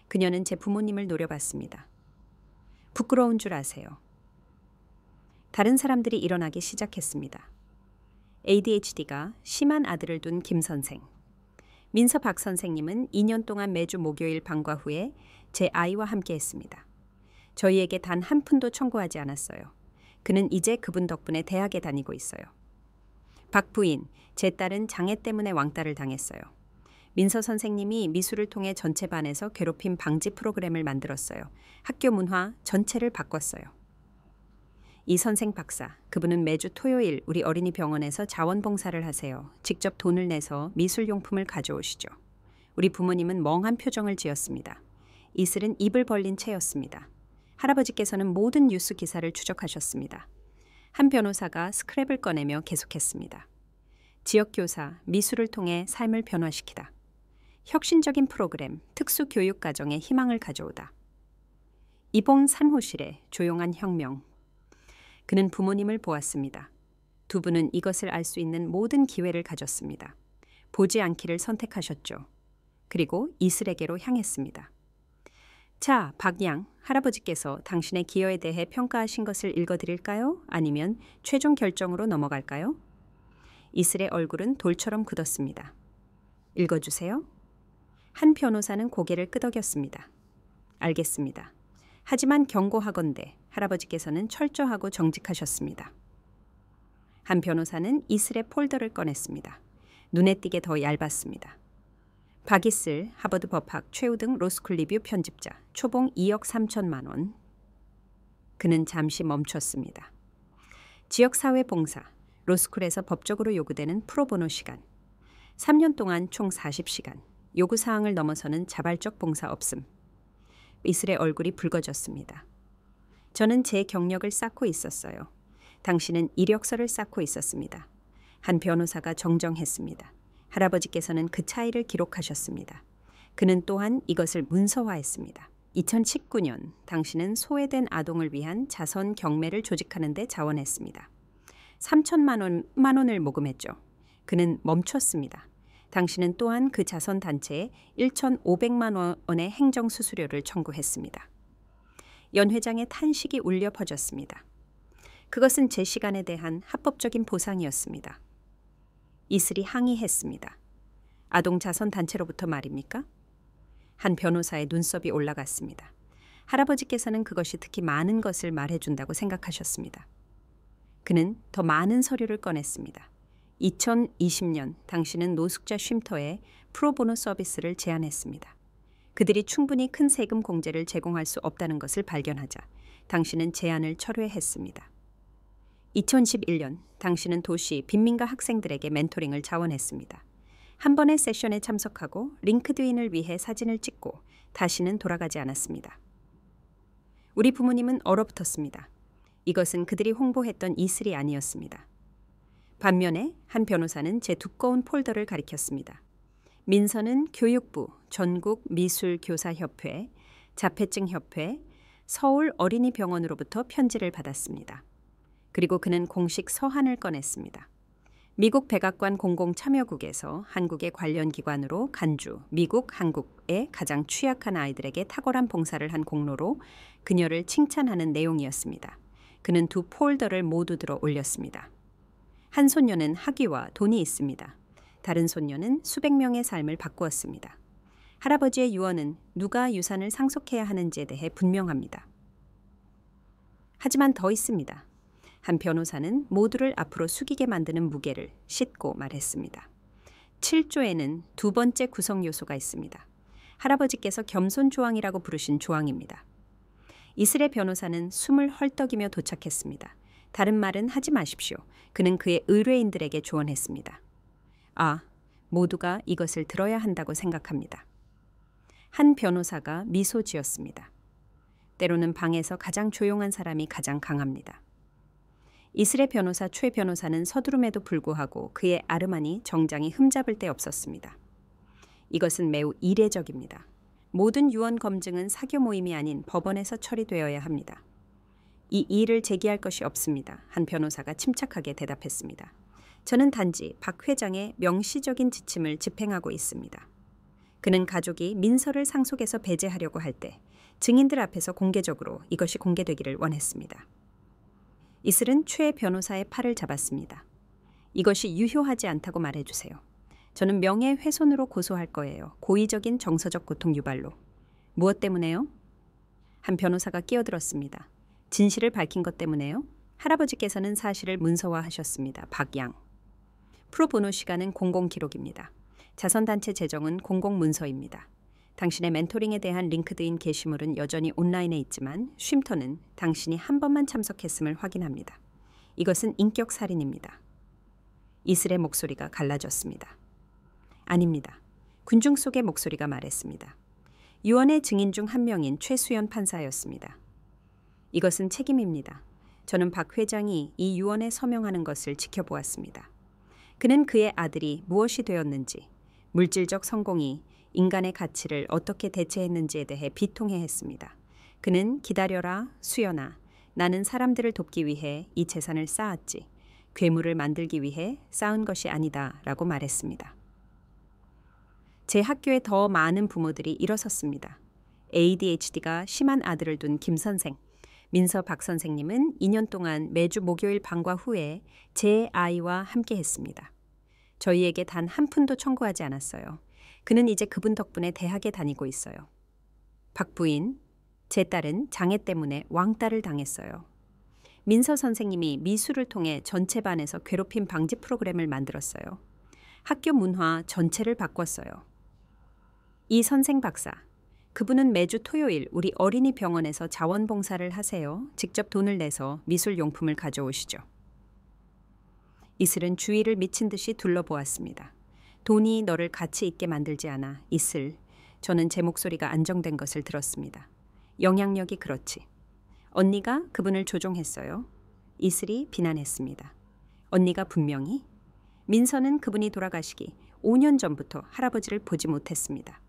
그녀는 제 부모님을 노려봤습니다. 부끄러운 줄 아세요. 다른 사람들이 일어나기 시작했습니다. ADHD가 심한 아들을 둔 김 선생. 민서 박 선생님은 2년 동안 매주 목요일 방과 후에 제 아이와 함께 했습니다. 저희에게 단 한 푼도 청구하지 않았어요. 그는 이제 그분 덕분에 대학에 다니고 있어요. 박 부인, 제 딸은 장애 때문에 왕따를 당했어요. 민서 선생님이 미술을 통해 전체 반에서 괴롭힘 방지 프로그램을 만들었어요. 학교 문화 전체를 바꿨어요. 이 선생 박사, 그분은 매주 토요일 우리 어린이 병원에서 자원봉사를 하세요. 직접 돈을 내서 미술용품을 가져오시죠. 우리 부모님은 멍한 표정을 지었습니다. 이슬은 입을 벌린 채였습니다. 할아버지께서는 모든 뉴스 기사를 추적하셨습니다. 한 변호사가 스크랩을 꺼내며 계속했습니다. 지역교사, 미술을 통해 삶을 변화시키다. 혁신적인 프로그램, 특수교육과정에 희망을 가져오다. 이봉 산호실의 조용한 혁명. 그는 부모님을 보았습니다. 두 분은 이것을 알 수 있는 모든 기회를 가졌습니다. 보지 않기를 선택하셨죠. 그리고 이슬에게로 향했습니다. 자, 박양, 할아버지께서 당신의 기여에 대해 평가하신 것을 읽어드릴까요? 아니면 최종 결정으로 넘어갈까요? 이슬의 얼굴은 돌처럼 굳었습니다. 읽어주세요. 한 변호사는 고개를 끄덕였습니다. 알겠습니다. 하지만 경고하건대 할아버지께서는 철저하고 정직하셨습니다. 한 변호사는 이슬의 폴더를 꺼냈습니다. 눈에 띄게 더 얇았습니다. 박이슬, 하버드 법학 최우등 로스쿨 리뷰 편집자, 초봉 2억 3천만 원. 그는 잠시 멈췄습니다. 지역사회 봉사, 로스쿨에서 법적으로 요구되는 프로보노 시간. 3년 동안 총 40시간. 요구사항을 넘어서는 자발적 봉사 없음. 이슬의 얼굴이 붉어졌습니다. 저는 제 경력을 쌓고 있었어요. 당신은 이력서를 쌓고 있었습니다. 한 변호사가 정정했습니다. 할아버지께서는 그 차이를 기록하셨습니다. 그는 또한 이것을 문서화했습니다. 2019년 당신은 소외된 아동을 위한 자선 경매를 조직하는 데 자원했습니다. 3천만 원을 모금했죠. 그는 멈췄습니다. 당신은 또한 그 자선 단체에 1,500만 원의 행정 수수료를 청구했습니다. 연 회장의 탄식이 울려 퍼졌습니다. 그것은 제 시간에 대한 합법적인 보상이었습니다. 이슬이 항의했습니다. 아동 자선 단체로부터 말입니까? 한 변호사의 눈썹이 올라갔습니다. 할아버지께서는 그것이 특히 많은 것을 말해준다고 생각하셨습니다. 그는 더 많은 서류를 꺼냈습니다. 2020년 당신은 노숙자 쉼터에 프로보노 서비스를 제안했습니다. 그들이 충분히 큰 세금 공제를 제공할 수 없다는 것을 발견하자 당신은 제안을 철회했습니다. 2011년 당신은 도시 빈민가 학생들에게 멘토링을 자원했습니다. 한 번의 세션에 참석하고 링크드인을 위해 사진을 찍고 다시는 돌아가지 않았습니다. 우리 부모님은 얼어붙었습니다. 이것은 그들이 홍보했던 이슬이 아니었습니다. 반면에 한 변호사는 제 두꺼운 폴더를 가리켰습니다. 민서는 교육부, 전국미술교사협회, 자폐증협회, 서울어린이병원으로부터 편지를 받았습니다. 그리고 그는 공식 서한을 꺼냈습니다. 미국 백악관 공공참여국에서 한국의 관련 기관으로 간주, 미국, 한국의 가장 취약한 아이들에게 탁월한 봉사를 한 공로로 그녀를 칭찬하는 내용이었습니다. 그는 두 폴더를 모두 들어 올렸습니다. 한 손녀는 학위와 돈이 있습니다. 다른 손녀는 수백 명의 삶을 바꾸었습니다. 할아버지의 유언은 누가 유산을 상속해야 하는지에 대해 분명합니다. 하지만 더 있습니다. 한 변호사는 모두를 앞으로 숙이게 만드는 무게를 싣고 말했습니다. 7조에는 두 번째 구성 요소가 있습니다. 할아버지께서 겸손 조항이라고 부르신 조항입니다. 이슬의 변호사는 숨을 헐떡이며 도착했습니다. 다른 말은 하지 마십시오. 그는 그의 의뢰인들에게 조언했습니다. 아, 모두가 이것을 들어야 한다고 생각합니다. 한 변호사가 미소 지었습니다. 때로는 방에서 가장 조용한 사람이 가장 강합니다. 이슬의 변호사 최 변호사는 서두름에도 불구하고 그의 아르마니 정장이 흠잡을 데 없었습니다. 이것은 매우 이례적입니다. 모든 유언 검증은 사교 모임이 아닌 법원에서 처리되어야 합니다. 이 일을 제기할 것이 없습니다. 한 변호사가 침착하게 대답했습니다. 저는 단지 박 회장의 명시적인 지침을 집행하고 있습니다. 그는 가족이 민서를 상속해서 배제하려고 할 때 증인들 앞에서 공개적으로 이것이 공개되기를 원했습니다. 이슬은 최 변호사의 팔을 잡았습니다. 이것이 유효하지 않다고 말해주세요. 저는 명예훼손으로 고소할 거예요. 고의적인 정서적 고통 유발로. 무엇 때문에요? 한 변호사가 끼어들었습니다. 진실을 밝힌 것 때문에요? 할아버지께서는 사실을 문서화하셨습니다. 박양. 프로보노 시간은 공공기록입니다. 자선단체 재정은 공공문서입니다. 당신의 멘토링에 대한 링크드인 게시물은 여전히 온라인에 있지만 쉼터는 당신이 한 번만 참석했음을 확인합니다. 이것은 인격살인입니다. 이슬의 목소리가 갈라졌습니다. 아닙니다. 군중 속의 목소리가 말했습니다. 유언의 증인 중 한 명인 최수연 판사였습니다. 이것은 책임입니다. 저는 박 회장이 이 유언에 서명하는 것을 지켜보았습니다. 그는 그의 아들이 무엇이 되었는지, 물질적 성공이 인간의 가치를 어떻게 대체했는지에 대해 비통해했습니다. 그는 기다려라, 수연아. 나는 사람들을 돕기 위해 이 재산을 쌓았지. 괴물을 만들기 위해 쌓은 것이 아니다 라고 말했습니다. 제 학교에 더 많은 부모들이 일어섰습니다. ADHD가 심한 아들을 둔 김 선생, 민서 박 선생님은 2년 동안 매주 목요일 방과 후에 제 아이와 함께 했습니다. 저희에게 단 한 푼도 청구하지 않았어요. 그는 이제 그분 덕분에 대학에 다니고 있어요. 박 부인, 제 딸은 장애 때문에 왕따를 당했어요. 민서 선생님이 미술을 통해 전체 반에서 괴롭힘 방지 프로그램을 만들었어요. 학교 문화 전체를 바꿨어요. 이 선생 박사, 그분은 매주 토요일 우리 어린이 병원에서 자원봉사를 하세요. 직접 돈을 내서 미술용품을 가져오시죠. 이슬은 주위를 미친 듯이 둘러보았습니다. 돈이 너를 가치 있게 만들지 않아, 이슬. 저는 제 목소리가 안정된 것을 들었습니다. 영향력이 그렇지. 언니가 그분을 조종했어요. 이슬이 비난했습니다. 언니가 분명히? 민서는 그분이 돌아가시기 5년 전부터 할아버지를 보지 못했습니다.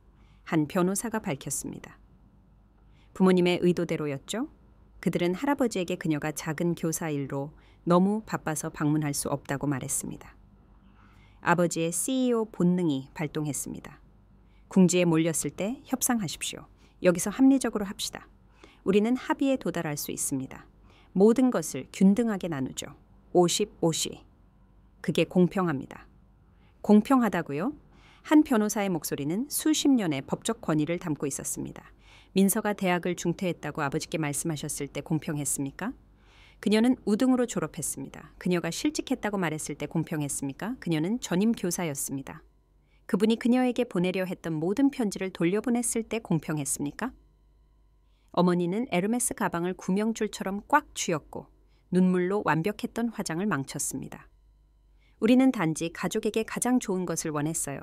한 변호사가 밝혔습니다. 부모님의 의도대로였죠? 그들은 할아버지에게 그녀가 작은 교사 일로 너무 바빠서 방문할 수 없다고 말했습니다. 아버지의 CEO 본능이 발동했습니다. 궁지에 몰렸을 때 협상하십시오. 여기서 합리적으로 합시다. 우리는 합의에 도달할 수 있습니다. 모든 것을 균등하게 나누죠. 50-50. 그게 공평합니다. 공평하다고요? 한 변호사의 목소리는 수십 년의 법적 권위를 담고 있었습니다. 민서가 대학을 중퇴했다고 아버지께 말씀하셨을 때 공평했습니까? 그녀는 우등으로 졸업했습니다. 그녀가 실직했다고 말했을 때 공평했습니까? 그녀는 전임 교사였습니다. 그분이 그녀에게 보내려 했던 모든 편지를 돌려보냈을 때 공평했습니까? 어머니는 에르메스 가방을 구명줄처럼 꽉 쥐었고 눈물로 완벽했던 화장을 망쳤습니다. 우리는 단지 가족에게 가장 좋은 것을 원했어요.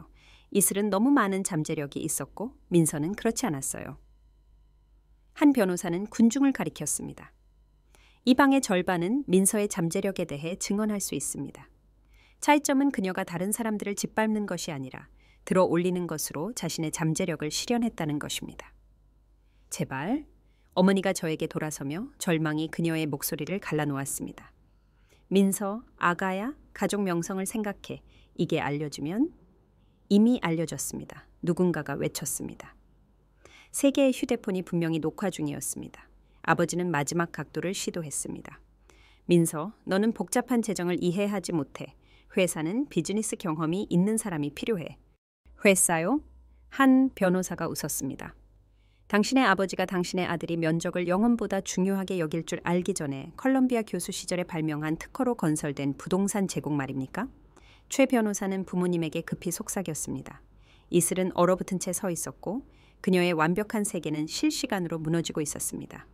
이슬은 너무 많은 잠재력이 있었고 민서는 그렇지 않았어요. 한 변호사는 군중을 가리켰습니다. 이 방의 절반은 민서의 잠재력에 대해 증언할 수 있습니다. 차이점은 그녀가 다른 사람들을 짓밟는 것이 아니라 들어 올리는 것으로 자신의 잠재력을 실현했다는 것입니다. 제발, 어머니가 저에게 돌아서며 절망이 그녀의 목소리를 갈라놓았습니다. 민서, 아가야, 가족 명성을 생각해. 이게 알려주면? 이미 알려졌습니다. 누군가가 외쳤습니다. 세 개의 휴대폰이 분명히 녹화 중이었습니다. 아버지는 마지막 각도를 시도했습니다. 민서, 너는 복잡한 재정을 이해하지 못해. 회사는 비즈니스 경험이 있는 사람이 필요해. 회사요? 한 변호사가 웃었습니다. 당신의 아버지가 당신의 아들이 면적을 영혼보다 중요하게 여길 줄 알기 전에 컬럼비아 교수 시절에 발명한 특허로 건설된 부동산 제국 말입니까? 최 변호사는 부모님에게 급히 속삭였습니다. 이슬은 얼어붙은 채 서 있었고 그녀의 완벽한 세계는 실시간으로 무너지고 있었습니다.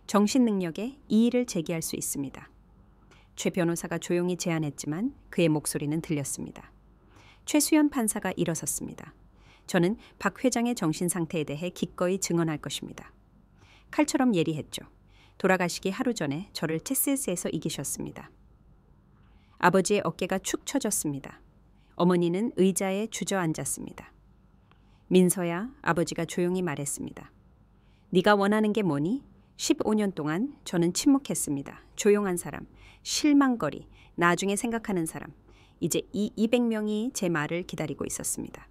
정신 능력에 이의를 제기할 수 있습니다. 최 변호사가 조용히 제안했지만 그의 목소리는 들렸습니다. 최수연 판사가 일어섰습니다. 저는 박 회장의 정신 상태에 대해 기꺼이 증언할 것입니다. 칼처럼 예리했죠. 돌아가시기 하루 전에 저를 체스에서 이기셨습니다. 아버지의 어깨가 축 처졌습니다. 어머니는 의자에 주저앉았습니다. 민서야, 아버지가 조용히 말했습니다. 네가 원하는 게 뭐니? 15년 동안 저는 침묵했습니다. 조용한 사람, 실망거리, 나중에 생각하는 사람. 이제 이 200명이 제 말을 기다리고 있었습니다.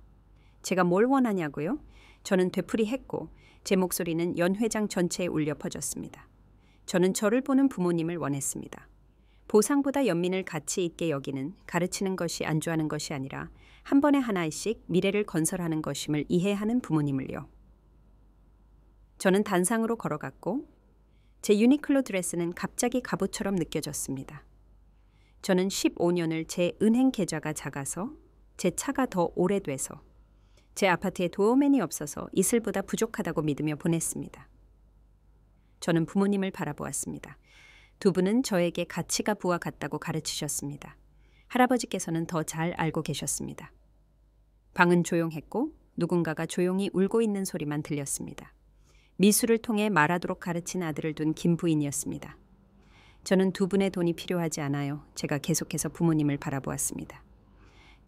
제가 뭘 원하냐고요? 저는 되풀이했고 제 목소리는 연 회장 전체에 울려 퍼졌습니다. 저는 저를 보는 부모님을 원했습니다. 보상보다 연민을 가치 있게 여기는, 가르치는 것이 안주하는 것이 아니라 한 번에 하나씩 미래를 건설하는 것임을 이해하는 부모님을요. 저는 단상으로 걸어갔고 제 유니클로 드레스는 갑자기 갑옷처럼 느껴졌습니다. 저는 15년을 제 은행 계좌가 작아서, 제 차가 더 오래돼서, 제 아파트에 도어맨이 없어서 이슬보다 부족하다고 믿으며 보냈습니다. 저는 부모님을 바라보았습니다. 두 분은 저에게 가치가 부와 같다고 가르치셨습니다. 할아버지께서는 더 잘 알고 계셨습니다. 방은 조용했고 누군가가 조용히 울고 있는 소리만 들렸습니다. 미술을 통해 말하도록 가르친 아들을 둔 김 부인이었습니다. 저는 두 분의 돈이 필요하지 않아요. 제가 계속해서 부모님을 바라보았습니다.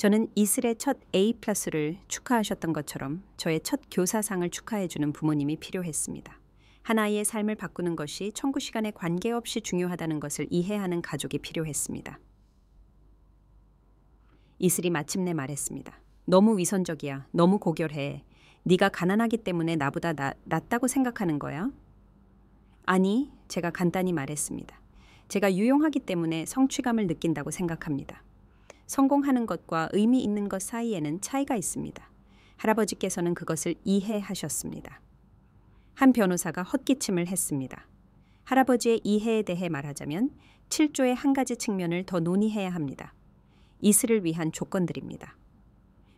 저는 이슬의 첫 A+를 축하하셨던 것처럼 저의 첫 교사상을 축하해주는 부모님이 필요했습니다. 한 아이의 삶을 바꾸는 것이 청구 시간에 관계없이 중요하다는 것을 이해하는 가족이 필요했습니다. 이슬이 마침내 말했습니다. 너무 위선적이야. 너무 고결해. 네가 가난하기 때문에 나보다 낫다고 생각하는 거야? 아니, 제가 간단히 말했습니다. 제가 유용하기 때문에 성취감을 느낀다고 생각합니다. 성공하는 것과 의미 있는 것 사이에는 차이가 있습니다. 할아버지께서는 그것을 이해하셨습니다. 한 변호사가 헛기침을 했습니다. 할아버지의 이해에 대해 말하자면 7조의 한 가지 측면을 더 논의해야 합니다. 이슬을 위한 조건들입니다.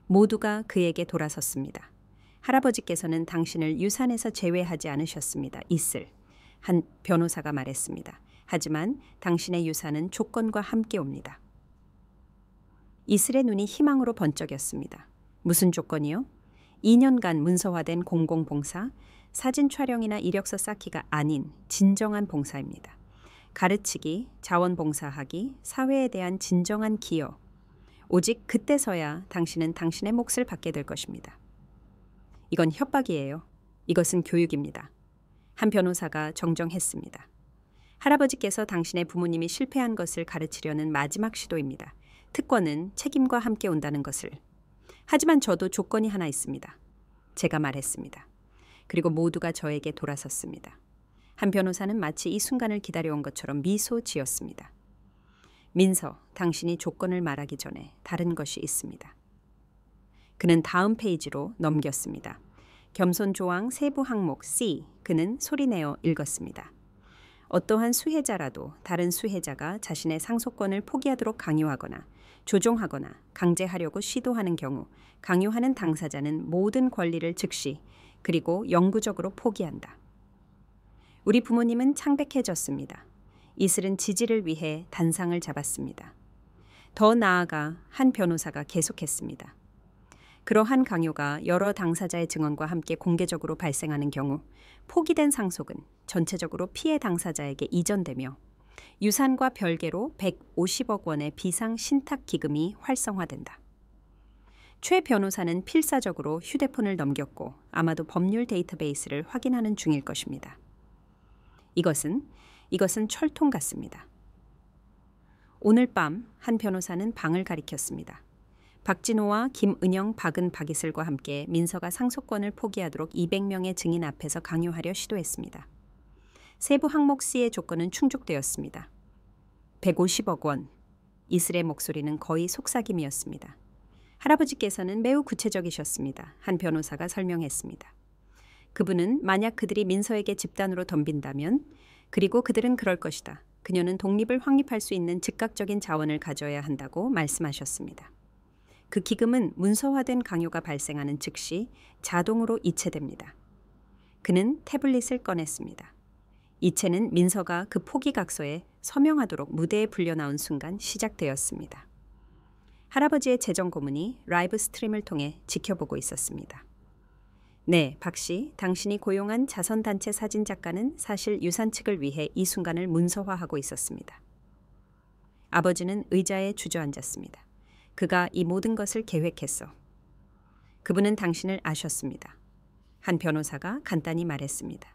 모두가 그에게 돌아섰습니다. 할아버지께서는 당신을 유산에서 제외하지 않으셨습니다. 이슬. 한 변호사가 말했습니다. 하지만 당신의 유산은 조건과 함께 옵니다. 이슬의 눈이 희망으로 번쩍였습니다. 무슨 조건이요? 2년간 문서화된 공공봉사, 사진 촬영이나 이력서 쌓기가 아닌 진정한 봉사입니다. 가르치기, 자원봉사하기, 사회에 대한 진정한 기여. 오직 그때서야 당신은 당신의 몫을 받게 될 것입니다. 이건 협박이에요. 이것은 교육입니다. 한 변호사가 정정했습니다. 할아버지께서 당신의 부모님이 실패한 것을 가르치려는 마지막 시도입니다. 특권은 책임과 함께 온다는 것을. 하지만 저도 조건이 하나 있습니다. 제가 말했습니다. 그리고 모두가 저에게 돌아섰습니다. 한 변호사는 마치 이 순간을 기다려온 것처럼 미소 지었습니다. 민서, 당신이 조건을 말하기 전에 다른 것이 있습니다. 그는 다음 페이지로 넘겼습니다. 겸손 조항 세부 항목 C, 그는 소리내어 읽었습니다. 어떠한 수혜자라도 다른 수혜자가 자신의 상속권을 포기하도록 강요하거나 조종하거나 강제하려고 시도하는 경우 강요하는 당사자는 모든 권리를 즉시 그리고 영구적으로 포기한다. 우리 부모님은 창백해졌습니다. 이슬은 지지를 위해 단상을 잡았습니다. 더 나아가 한 변호사가 계속했습니다. 그러한 강요가 여러 당사자의 증언과 함께 공개적으로 발생하는 경우 포기된 상속은 전체적으로 피해 당사자에게 이전되며 유산과 별개로 150억 원의 비상 신탁 기금이 활성화된다. 최 변호사는 필사적으로 휴대폰을 넘겼고 아마도 법률 데이터베이스를 확인하는 중일 것입니다. 이것은 철통 같습니다. 오늘 밤 한 변호사는 방을 가리켰습니다. 박진호와 김은영, 박은, 박이슬과 함께 민서가 상속권을 포기하도록 200명의 증인 앞에서 강요하려 시도했습니다. 세부 항목 C의 조건은 충족되었습니다. 150억 원. 이슬의 목소리는 거의 속삭임이었습니다. 할아버지께서는 매우 구체적이셨습니다. 한 변호사가 설명했습니다. 그분은 만약 그들이 민서에게 집단으로 덤빈다면 그리고 그들은 그럴 것이다. 그녀는 독립을 확립할 수 있는 즉각적인 자원을 가져야 한다고 말씀하셨습니다. 그 기금은 문서화된 강요가 발생하는 즉시 자동으로 이체됩니다. 그는 태블릿을 꺼냈습니다. 이체는 민서가 그 포기각서에 서명하도록 무대에 불려나온 순간 시작되었습니다. 할아버지의 재정 고문이 라이브 스트림을 통해 지켜보고 있었습니다. 네, 박 씨, 당신이 고용한 자선단체 사진작가는 사실 유산 측을 위해 이 순간을 문서화하고 있었습니다. 아버지는 의자에 주저앉았습니다. 그가 이 모든 것을 계획했어. 그분은 당신을 아셨습니다. 한 변호사가 간단히 말했습니다.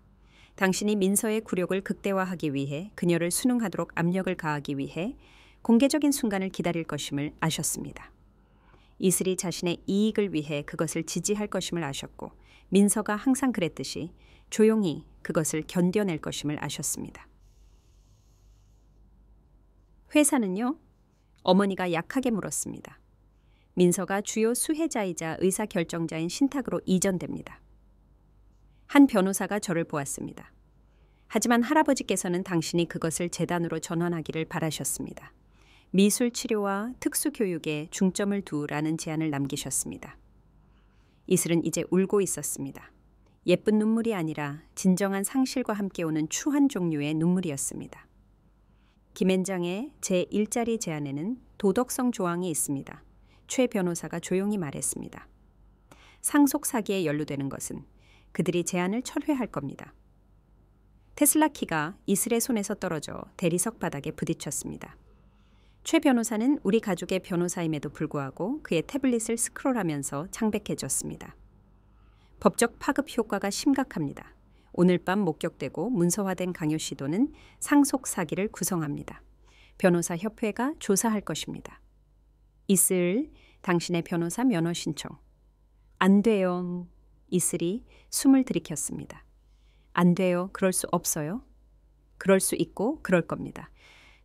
당신이 민서의 굴욕을 극대화하기 위해 그녀를 순응하도록 압력을 가하기 위해 공개적인 순간을 기다릴 것임을 아셨습니다. 이슬이 자신의 이익을 위해 그것을 지지할 것임을 아셨고 민서가 항상 그랬듯이 조용히 그것을 견뎌낼 것임을 아셨습니다. 회사는요? 어머니가 약하게 물었습니다. 민서가 주요 수혜자이자 의사결정자인 신탁으로 이전됩니다. 한 변호사가 저를 보았습니다. 하지만 할아버지께서는 당신이 그것을 재단으로 전환하기를 바라셨습니다. 미술 치료와 특수교육에 중점을 두라는 제안을 남기셨습니다. 이슬은 이제 울고 있었습니다. 예쁜 눈물이 아니라 진정한 상실과 함께 오는 추한 종류의 눈물이었습니다. 김앤장의 제1자리 제안에는 도덕성 조항이 있습니다. 최 변호사가 조용히 말했습니다. 상속 사기에 연루되는 것은 그들이 제안을 철회할 겁니다. 테슬라 키가 이슬의 손에서 떨어져 대리석 바닥에 부딪혔습니다. 최 변호사는 우리 가족의 변호사임에도 불구하고 그의 태블릿을 스크롤하면서 창백해졌습니다. 법적 파급 효과가 심각합니다. 오늘 밤 목격되고 문서화된 강요 시도는 상속 사기를 구성합니다. 변호사 협회가 조사할 것입니다. 이슬, 당신의 변호사 면허 신청. 안 돼요. 이슬이 숨을 들이켰습니다. 안 돼요. 그럴 수 없어요. 그럴 수 있고 그럴 겁니다.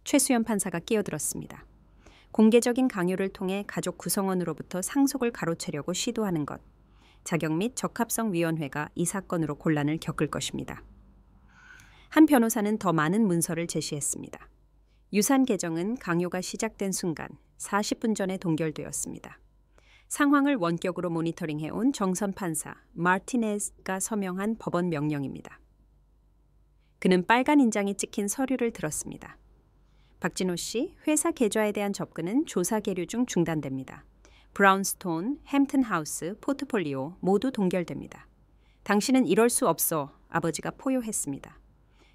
최수연 판사가 끼어들었습니다. 공개적인 강요를 통해 가족 구성원으로부터 상속을 가로채려고 시도하는 것. 자격 및 적합성위원회가 이 사건으로 곤란을 겪을 것입니다. 한 변호사는 더 많은 문서를 제시했습니다. 유산 개정은 강요가 시작된 순간 40분 전에 동결되었습니다. 상황을 원격으로 모니터링해온 정선 판사 마르티네즈가 서명한 법원 명령입니다. 그는 빨간 인장이 찍힌 서류를 들었습니다. 박진호 씨, 회사 계좌에 대한 접근은 조사 계류 중 중단됩니다. 브라운스톤, 햄튼하우스, 포트폴리오 모두 동결됩니다. 당신은 이럴 수 없어, 아버지가 포효했습니다.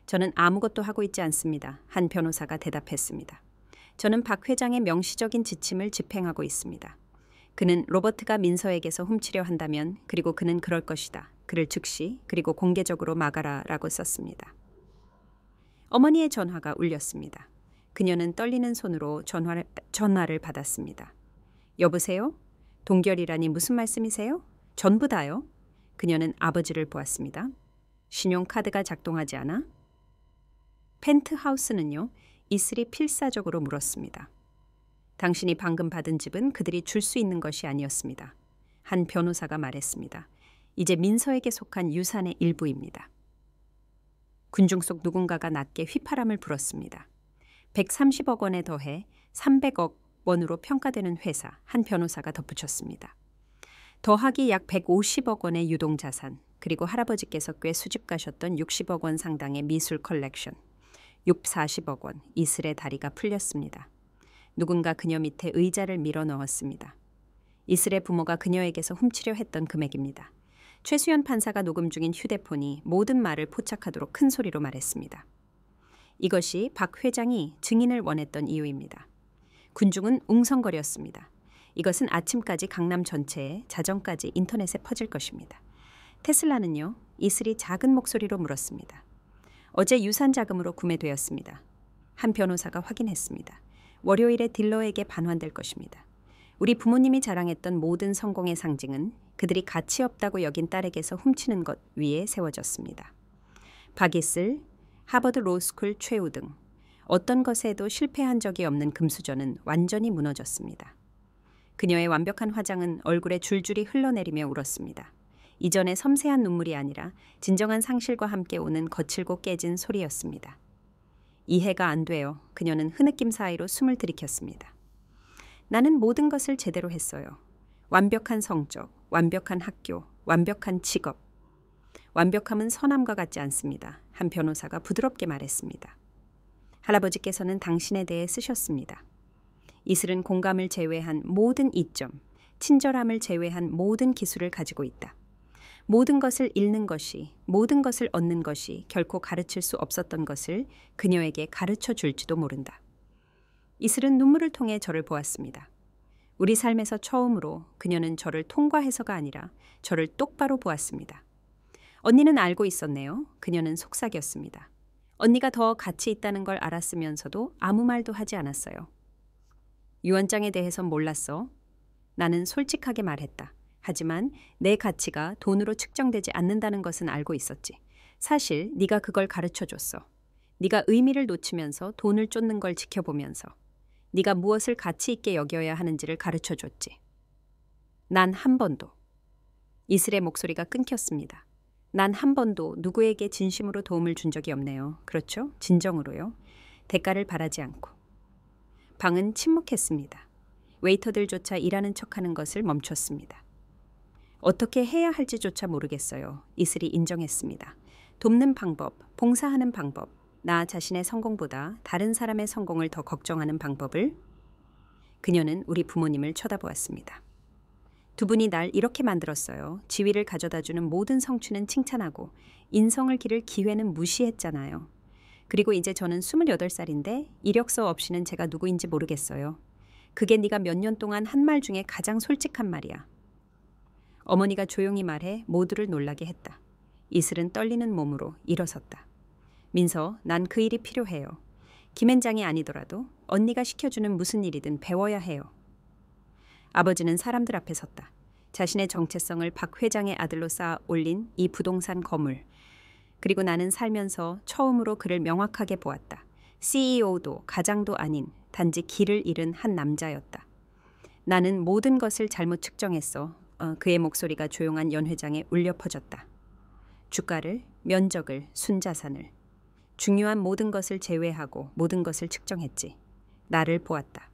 저는 아무것도 하고 있지 않습니다. 한 변호사가 대답했습니다. 저는 박 회장의 명시적인 지침을 집행하고 있습니다. 그는 로버트가 민서에게서 훔치려 한다면 그리고 그는 그럴 것이다. 그를 즉시 그리고 공개적으로 막아라 라고 썼습니다. 어머니의 전화가 울렸습니다. 그녀는 떨리는 손으로 전화를 받았습니다. 여보세요? 동결이라니 무슨 말씀이세요? 전부 다요? 그녀는 아버지를 보았습니다. 신용카드가 작동하지 않아? 펜트하우스는요? 이슬이 필사적으로 물었습니다. 당신이 방금 받은 집은 그들이 줄 수 있는 것이 아니었습니다. 한 변호사가 말했습니다. 이제 민서에게 속한 유산의 일부입니다. 군중 속 누군가가 낮게 휘파람을 불었습니다. 130억 원에 더해 300억 원으로 평가되는 회사, 한 변호사가 덧붙였습니다. 더하기 약 150억 원의 유동자산, 그리고 할아버지께서 꽤 수집 가셨던 60억 원 상당의 미술 컬렉션, 40억 원, 이슬의 다리가 풀렸습니다. 누군가 그녀 밑에 의자를 밀어 넣었습니다. 이슬의 부모가 그녀에게서 훔치려 했던 금액입니다. 최수연 판사가 녹음 중인 휴대폰이 모든 말을 포착하도록 큰 소리로 말했습니다. 이것이 박 회장이 증인을 원했던 이유입니다. 군중은 웅성거렸습니다. 이것은 아침까지 강남 전체에 자정까지 인터넷에 퍼질 것입니다. 테슬라는요? 이슬이 작은 목소리로 물었습니다. 어제 유산 자금으로 구매되었습니다. 한 변호사가 확인했습니다. 월요일에 딜러에게 반환될 것입니다. 우리 부모님이 자랑했던 모든 성공의 상징은 그들이 가치 없다고 여긴 딸에게서 훔치는 것 위에 세워졌습니다. 박이슬, 하버드 로스쿨 최우 등 어떤 것에도 실패한 적이 없는 금수저는 완전히 무너졌습니다. 그녀의 완벽한 화장은 얼굴에 줄줄이 흘러내리며 울었습니다. 이전의 섬세한 눈물이 아니라 진정한 상실과 함께 오는 거칠고 깨진 소리였습니다. 이해가 안 돼요. 그녀는 흐느낌 사이로 숨을 들이켰습니다. 나는 모든 것을 제대로 했어요. 완벽한 성적, 완벽한 학교, 완벽한 직업. 완벽함은 선함과 같지 않습니다. 한 변호사가 부드럽게 말했습니다. 할아버지께서는 당신에 대해 쓰셨습니다. 이슬은 공감을 제외한 모든 이점, 친절함을 제외한 모든 기술을 가지고 있다. 모든 것을 잃는 것이, 모든 것을 얻는 것이 결코 가르칠 수 없었던 것을 그녀에게 가르쳐 줄지도 모른다. 이슬은 눈물을 통해 저를 보았습니다. 우리 삶에서 처음으로 그녀는 저를 통과해서가 아니라 저를 똑바로 보았습니다. 언니는 알고 있었네요. 그녀는 속삭였습니다. 언니가 더 가치 있다는 걸 알았으면서도 아무 말도 하지 않았어요. 유언장에 대해선 몰랐어. 나는 솔직하게 말했다. 하지만 내 가치가 돈으로 측정되지 않는다는 것은 알고 있었지. 사실 네가 그걸 가르쳐줬어. 네가 의미를 놓치면서 돈을 쫓는 걸 지켜보면서 네가 무엇을 가치 있게 여겨야 하는지를 가르쳐줬지. 난 한 번도. 이슬의 목소리가 끊겼습니다. 난 한 번도 누구에게 진심으로 도움을 준 적이 없네요. 그렇죠? 진정으로요. 대가를 바라지 않고. 방은 침묵했습니다. 웨이터들조차 일하는 척하는 것을 멈췄습니다. 어떻게 해야 할지조차 모르겠어요. 이슬이 인정했습니다. 돕는 방법, 봉사하는 방법, 나 자신의 성공보다 다른 사람의 성공을 더 걱정하는 방법을. 그녀는 우리 부모님을 쳐다보았습니다. 두 분이 날 이렇게 만들었어요. 지위를 가져다주는 모든 성취는 칭찬하고 인성을 기를 기회는 무시했잖아요. 그리고 이제 저는 28살인데 이력서 없이는 제가 누구인지 모르겠어요. 그게 네가 몇 년 동안 한 말 중에 가장 솔직한 말이야. 어머니가 조용히 말해 모두를 놀라게 했다. 이슬은 떨리는 몸으로 일어섰다. 민서, 난 그 일이 필요해요. 김앤장이 아니더라도 언니가 시켜주는 무슨 일이든 배워야 해요. 아버지는 사람들 앞에 섰다. 자신의 정체성을 박 회장의 아들로 쌓아 올린 이 부동산 거물. 그리고 나는 살면서 처음으로 그를 명확하게 보았다. CEO도 가장도 아닌 단지 길을 잃은 한 남자였다. 나는 모든 것을 잘못 측정했어. 그의 목소리가 조용한 연 회장에 울려 퍼졌다. 주가를, 면적을, 순자산을. 중요한 모든 것을 제외하고 모든 것을 측정했지. 나를 보았다.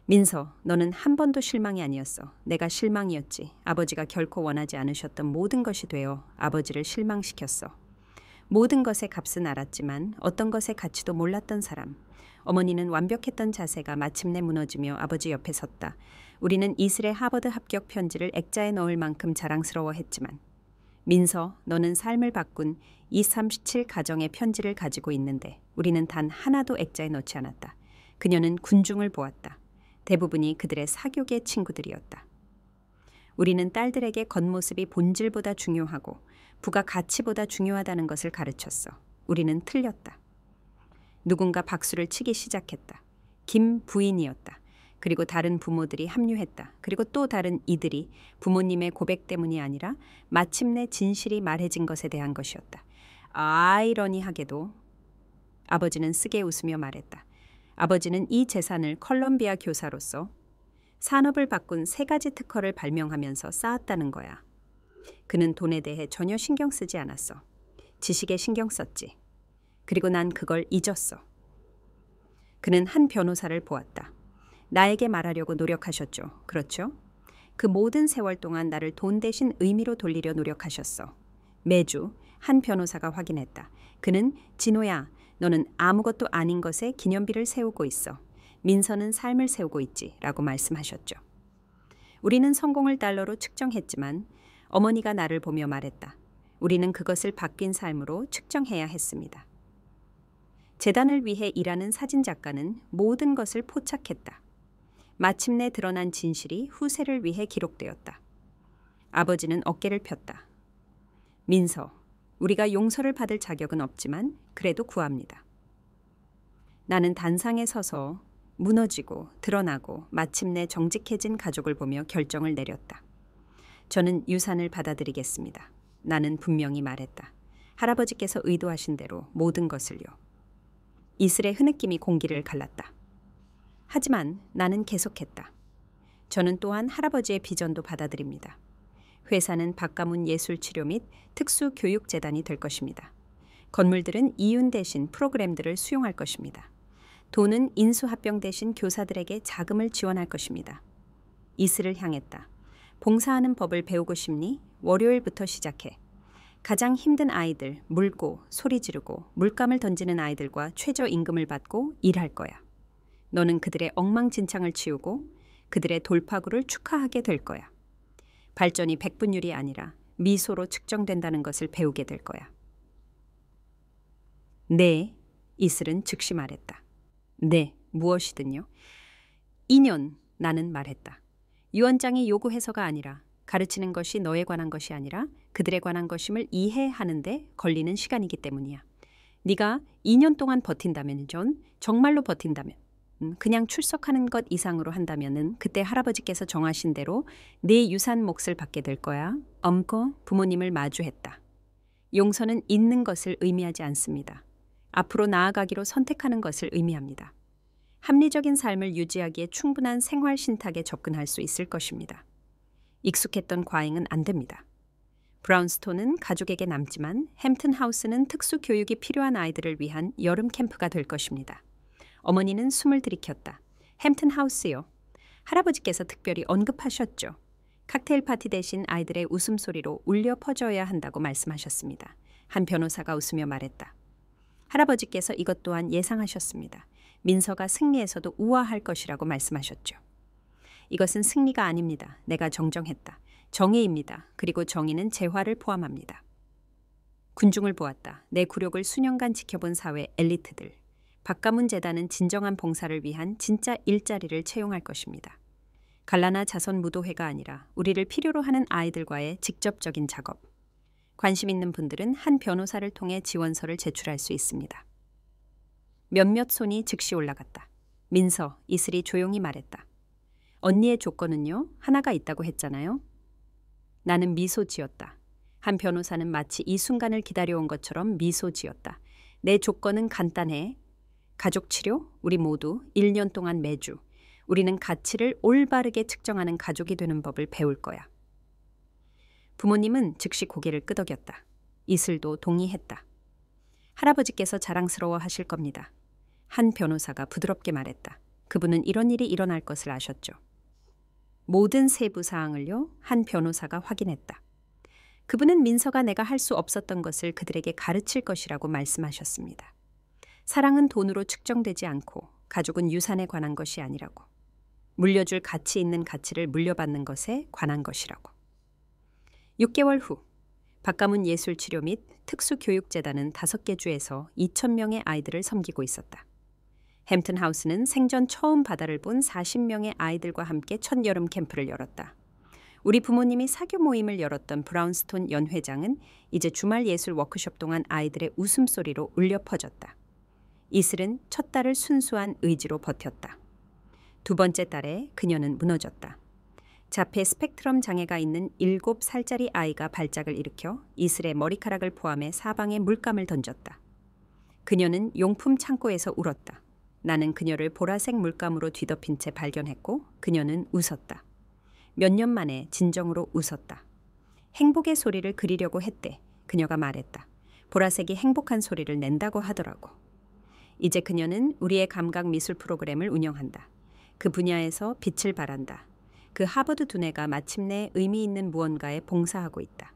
민서, 너는 한 번도 실망이 아니었어. 내가 실망이었지. 아버지가 결코 원하지 않으셨던 모든 것이 되어 아버지를 실망시켰어. 모든 것의 값은 알았지만 어떤 것의 가치도 몰랐던 사람. 어머니는 완벽했던 자세가 마침내 무너지며 아버지 옆에 섰다. 우리는 이슬의 하버드 합격 편지를 액자에 넣을 만큼 자랑스러워했지만 민서, 너는 삶을 바꾼 237 가정의 편지를 가지고 있는데 우리는 단 하나도 액자에 넣지 않았다. 그녀는 군중을 보았다. 대부분이 그들의 사교계 친구들이었다. 우리는 딸들에게 겉모습이 본질보다 중요하고 부가 가치보다 중요하다는 것을 가르쳤어. 우리는 틀렸다. 누군가 박수를 치기 시작했다. 김 부인이었다. 그리고 다른 부모들이 합류했다. 그리고 또 다른 이들이 부모님의 고백 때문이 아니라 마침내 진실이 말해진 것에 대한 것이었다. 아이러니하게도 아버지는 쓰게 웃으며 말했다. 아버지는 이 재산을 컬럼비아 교사로서 산업을 바꾼 3가지 특허를 발명하면서 쌓았다는 거야. 그는 돈에 대해 전혀 신경 쓰지 않았어. 지식에 신경 썼지. 그리고 난 그걸 잊었어. 그는 한 변호사를 보았다. 나에게 말하려고 노력하셨죠. 그렇죠? 그 모든 세월 동안 나를 돈 대신 의미로 돌리려 노력하셨어. 매주 한 변호사가 확인했다. 그는 진호야, 너는 아무것도 아닌 것에 기념비를 세우고 있어. 민서는 삶을 세우고 있지 라고 말씀하셨죠. 우리는 성공을 달러로 측정했지만 어머니가 나를 보며 말했다. 우리는 그것을 바뀐 삶으로 측정해야 했습니다. 재단을 위해 일하는 사진작가는 모든 것을 포착했다. 마침내 드러난 진실이 후세를 위해 기록되었다. 아버지는 어깨를 폈다. 민서, 우리가 용서를 받을 자격은 없지만 그래도 구합니다. 나는 단상에 서서 무너지고 드러나고 마침내 정직해진 가족을 보며 결정을 내렸다. 저는 유산을 받아들이겠습니다. 나는 분명히 말했다. 할아버지께서 의도하신 대로 모든 것을요. 이슬의 흐느낌이 공기를 갈랐다. 하지만 나는 계속했다. 저는 또한 할아버지의 비전도 받아들입니다. 회사는 박가문 예술치료 및 특수교육재단이 될 것입니다. 건물들은 이윤 대신 프로그램들을 수용할 것입니다. 돈은 인수합병 대신 교사들에게 자금을 지원할 것입니다. 이슬을 향했다. 봉사하는 법을 배우고 싶니? 월요일부터 시작해. 가장 힘든 아이들, 물고, 소리 지르고, 물감을 던지는 아이들과 최저임금을 받고 일할 거야. 너는 그들의 엉망진창을 치우고 그들의 돌파구를 축하하게 될 거야. 발전이 백분율이 아니라 미소로 측정된다는 것을 배우게 될 거야. 네, 이슬은 즉시 말했다. 네, 무엇이든요. 2년, 나는 말했다. 유언장이 요구해서가 아니라 가르치는 것이 너에 관한 것이 아니라 그들에 관한 것임을 이해하는데 걸리는 시간이기 때문이야. 네가 2년 동안 버틴다면, 존, 정말로 버틴다면, 그냥 출석하는 것 이상으로 한다면은 그때 할아버지께서 정하신 대로 네 유산 몫을 받게 될 거야. 엄고 부모님을 마주했다. 용서는 잊는 것을 의미하지 않습니다. 앞으로 나아가기로 선택하는 것을 의미합니다. 합리적인 삶을 유지하기에 충분한 생활 신탁에 접근할 수 있을 것입니다. 익숙했던 과잉은 안 됩니다. 브라운스톤은 가족에게 남지만 햄튼 하우스는 특수 교육이 필요한 아이들을 위한 여름 캠프가 될 것입니다. 어머니는 숨을 들이켰다. 햄튼 하우스요. 할아버지께서 특별히 언급하셨죠. 칵테일 파티 대신 아이들의 웃음소리로 울려 퍼져야 한다고 말씀하셨습니다. 한 변호사가 웃으며 말했다. 할아버지께서 이것 또한 예상하셨습니다. 민서가 승리에서도 우아할 것이라고 말씀하셨죠. 이것은 승리가 아닙니다. 내가 정정했다. 정의입니다. 그리고 정의는 재화를 포함합니다. 군중을 보았다. 내 굴욕을 수년간 지켜본 사회 엘리트들. 박가문 재단은 진정한 봉사를 위한 진짜 일자리를 채용할 것입니다. 갈라나 자선 무도회가 아니라 우리를 필요로 하는 아이들과의 직접적인 작업. 관심 있는 분들은 한 변호사를 통해 지원서를 제출할 수 있습니다. 몇몇 손이 즉시 올라갔다. 민서, 이슬이 조용히 말했다. 언니의 조건은요? 하나가 있다고 했잖아요. 나는 미소 지었다. 한 변호사는 마치 이 순간을 기다려온 것처럼 미소 지었다. 내 조건은 간단해. 가족 치료, 우리 모두 1년 동안 매주. 우리는 가치를 올바르게 측정하는 가족이 되는 법을 배울 거야. 부모님은 즉시 고개를 끄덕였다. 이슬도 동의했다. 할아버지께서 자랑스러워 하실 겁니다. 한 변호사가 부드럽게 말했다. 그분은 이런 일이 일어날 것을 아셨죠. 모든 세부 사항을요, 한 변호사가 확인했다. 그분은 민서가 내가 할 수 없었던 것을 그들에게 가르칠 것이라고 말씀하셨습니다. 사랑은 돈으로 측정되지 않고 가족은 유산에 관한 것이 아니라고. 물려줄 가치 있는 가치를 물려받는 것에 관한 것이라고. 6개월 후 박가문 예술치료 및 특수교육재단은 5개 주에서 2,000명의 아이들을 섬기고 있었다. 햄튼하우스는 생전 처음 바다를 본 40명의 아이들과 함께 첫 여름 캠프를 열었다. 우리 부모님이 사교 모임을 열었던 브라운스톤 연회장은 이제 주말 예술 워크숍 동안 아이들의 웃음소리로 울려 퍼졌다. 이슬은 첫 딸을 순수한 의지로 버텼다. 두 번째 딸에 그녀는 무너졌다. 자폐 스펙트럼 장애가 있는 7살짜리 아이가 발작을 일으켜 이슬의 머리카락을 포함해 사방에 물감을 던졌다. 그녀는 용품 창고에서 울었다. 나는 그녀를 보라색 물감으로 뒤덮인 채 발견했고 그녀는 웃었다. 몇 년 만에 진정으로 웃었다. 행복의 소리를 그리려고 했대. 그녀가 말했다. 보라색이 행복한 소리를 낸다고 하더라고. 이제 그녀는 우리의 감각 미술 프로그램을 운영한다. 그 분야에서 빛을 발한다. 그 하버드 두뇌가 마침내 의미 있는 무언가에 봉사하고 있다.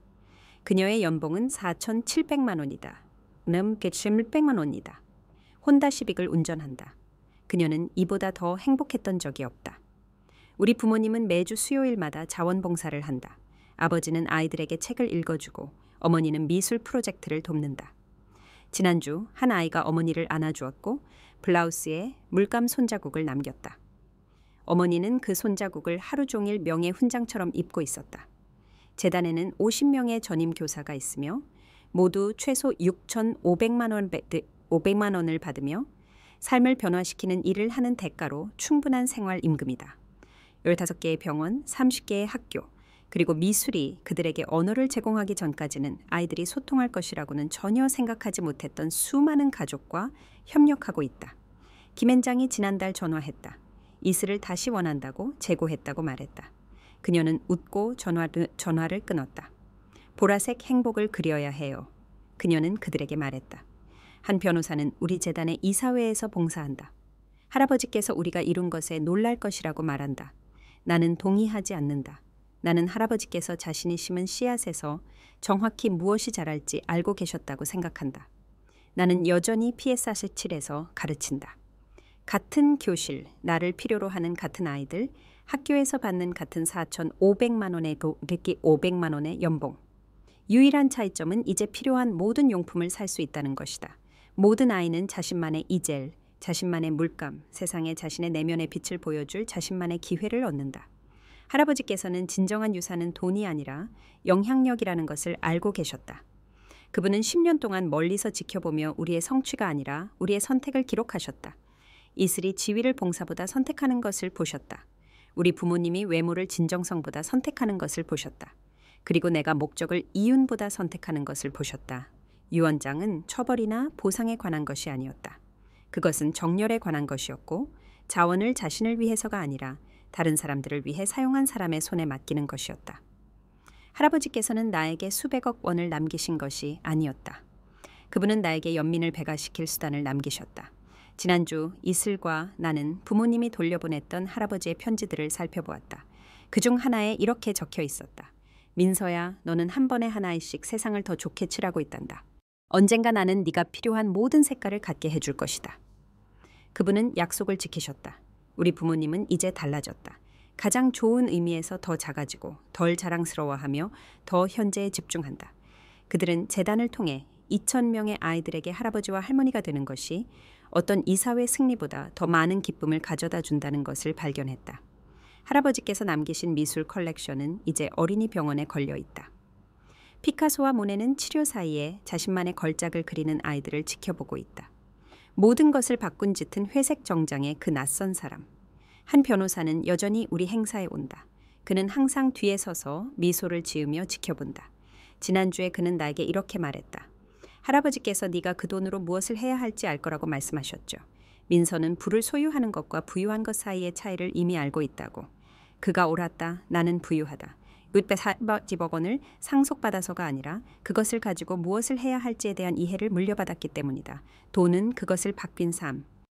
그녀의 연봉은 4,700만 원이다. 7,600만 원이다. 혼다 시빅을 운전한다. 그녀는 이보다 더 행복했던 적이 없다. 우리 부모님은 매주 수요일마다 자원봉사를 한다. 아버지는 아이들에게 책을 읽어주고 어머니는 미술 프로젝트를 돕는다. 지난주 한 아이가 어머니를 안아주었고 블라우스에 물감 손자국을 남겼다. 어머니는 그 손자국을 하루 종일 명예 훈장처럼 입고 있었다. 재단에는 50명의 전임 교사가 있으며 모두 최소 6,500만 원을 받으며 삶을 변화시키는 일을 하는 대가로 충분한 생활 임금이다. 15개의 병원, 30개의 학교, 그리고 미술이 그들에게 언어를 제공하기 전까지는 아이들이 소통할 것이라고는 전혀 생각하지 못했던 수많은 가족과 협력하고 있다. 김앤장이 지난달 전화했다. 이슬을 다시 원한다고 재고했다고 말했다. 그녀는 웃고 전화를 끊었다. 보라색 행복을 그려야 해요. 그녀는 그들에게 말했다. 한 변호사는 우리 재단의 이사회에서 봉사한다. 할아버지께서 우리가 이룬 것에 놀랄 것이라고 말한다. 나는 동의하지 않는다. 나는 할아버지께서 자신이 심은 씨앗에서 정확히 무엇이 자랄지 알고 계셨다고 생각한다. 나는 여전히 PS47에서 가르친다. 같은 교실, 나를 필요로 하는 같은 아이들, 학교에서 받는 같은 4,500만 원의 500만 원의 연봉. 유일한 차이점은 이제 필요한 모든 용품을 살 수 있다는 것이다. 모든 아이는 자신만의 이젤, 자신만의 물감, 세상에 자신의 내면의 빛을 보여줄 자신만의 기회를 얻는다. 할아버지께서는 진정한 유산은 돈이 아니라 영향력이라는 것을 알고 계셨다. 그분은 10년 동안 멀리서 지켜보며 우리의 성취가 아니라 우리의 선택을 기록하셨다. 이슬이 지위를 봉사보다 선택하는 것을 보셨다. 우리 부모님이 외모를 진정성보다 선택하는 것을 보셨다. 그리고 내가 목적을 이윤보다 선택하는 것을 보셨다. 유 원장은 처벌이나 보상에 관한 것이 아니었다. 그것은 정열에 관한 것이었고 자원을 자신을 위해서가 아니라 다른 사람들을 위해 사용한 사람의 손에 맡기는 것이었다. 할아버지께서는 나에게 수백억 원을 남기신 것이 아니었다. 그분은 나에게 연민을 배가시킬 수단을 남기셨다. 지난주 이슬과 나는 부모님이 돌려보냈던 할아버지의 편지들을 살펴보았다. 그중 하나에 이렇게 적혀 있었다. 민서야, 너는 한 번에 하나씩 세상을 더 좋게 칠하고 있단다. 언젠가 나는 네가 필요한 모든 색깔을 갖게 해줄 것이다. 그분은 약속을 지키셨다. 우리 부모님은 이제 달라졌다. 가장 좋은 의미에서 더 작아지고 덜 자랑스러워하며 더 현재에 집중한다. 그들은 재단을 통해 2,000명의 아이들에게 할아버지와 할머니가 되는 것이 어떤 이사회 승리보다 더 많은 기쁨을 가져다 준다는 것을 발견했다. 할아버지께서 남기신 미술 컬렉션은 이제 어린이 병원에 걸려 있다. 피카소와 모네는 치료 사이에 자신만의 걸작을 그리는 아이들을 지켜보고 있다. 모든 것을 바꾼 짙은 회색 정장의 그 낯선 사람. 한 변호사는 여전히 우리 행사에 온다. 그는 항상 뒤에 서서 미소를 지으며 지켜본다. 지난주에 그는 나에게 이렇게 말했다. 할아버지께서 네가 그 돈으로 무엇을 해야 할지 알 거라고 말씀하셨죠. 민서는 부를 소유하는 것과 부유한 것 사이의 차이를 이미 알고 있다고. 그가 옳았다. 나는 부유하다. 640억 원을 상속받아서가 아니라 그것을 가지고 무엇을 해야 할지에 대한 이해를 물려받았기 때문이다. 돈은 그것을 바뀐 삶,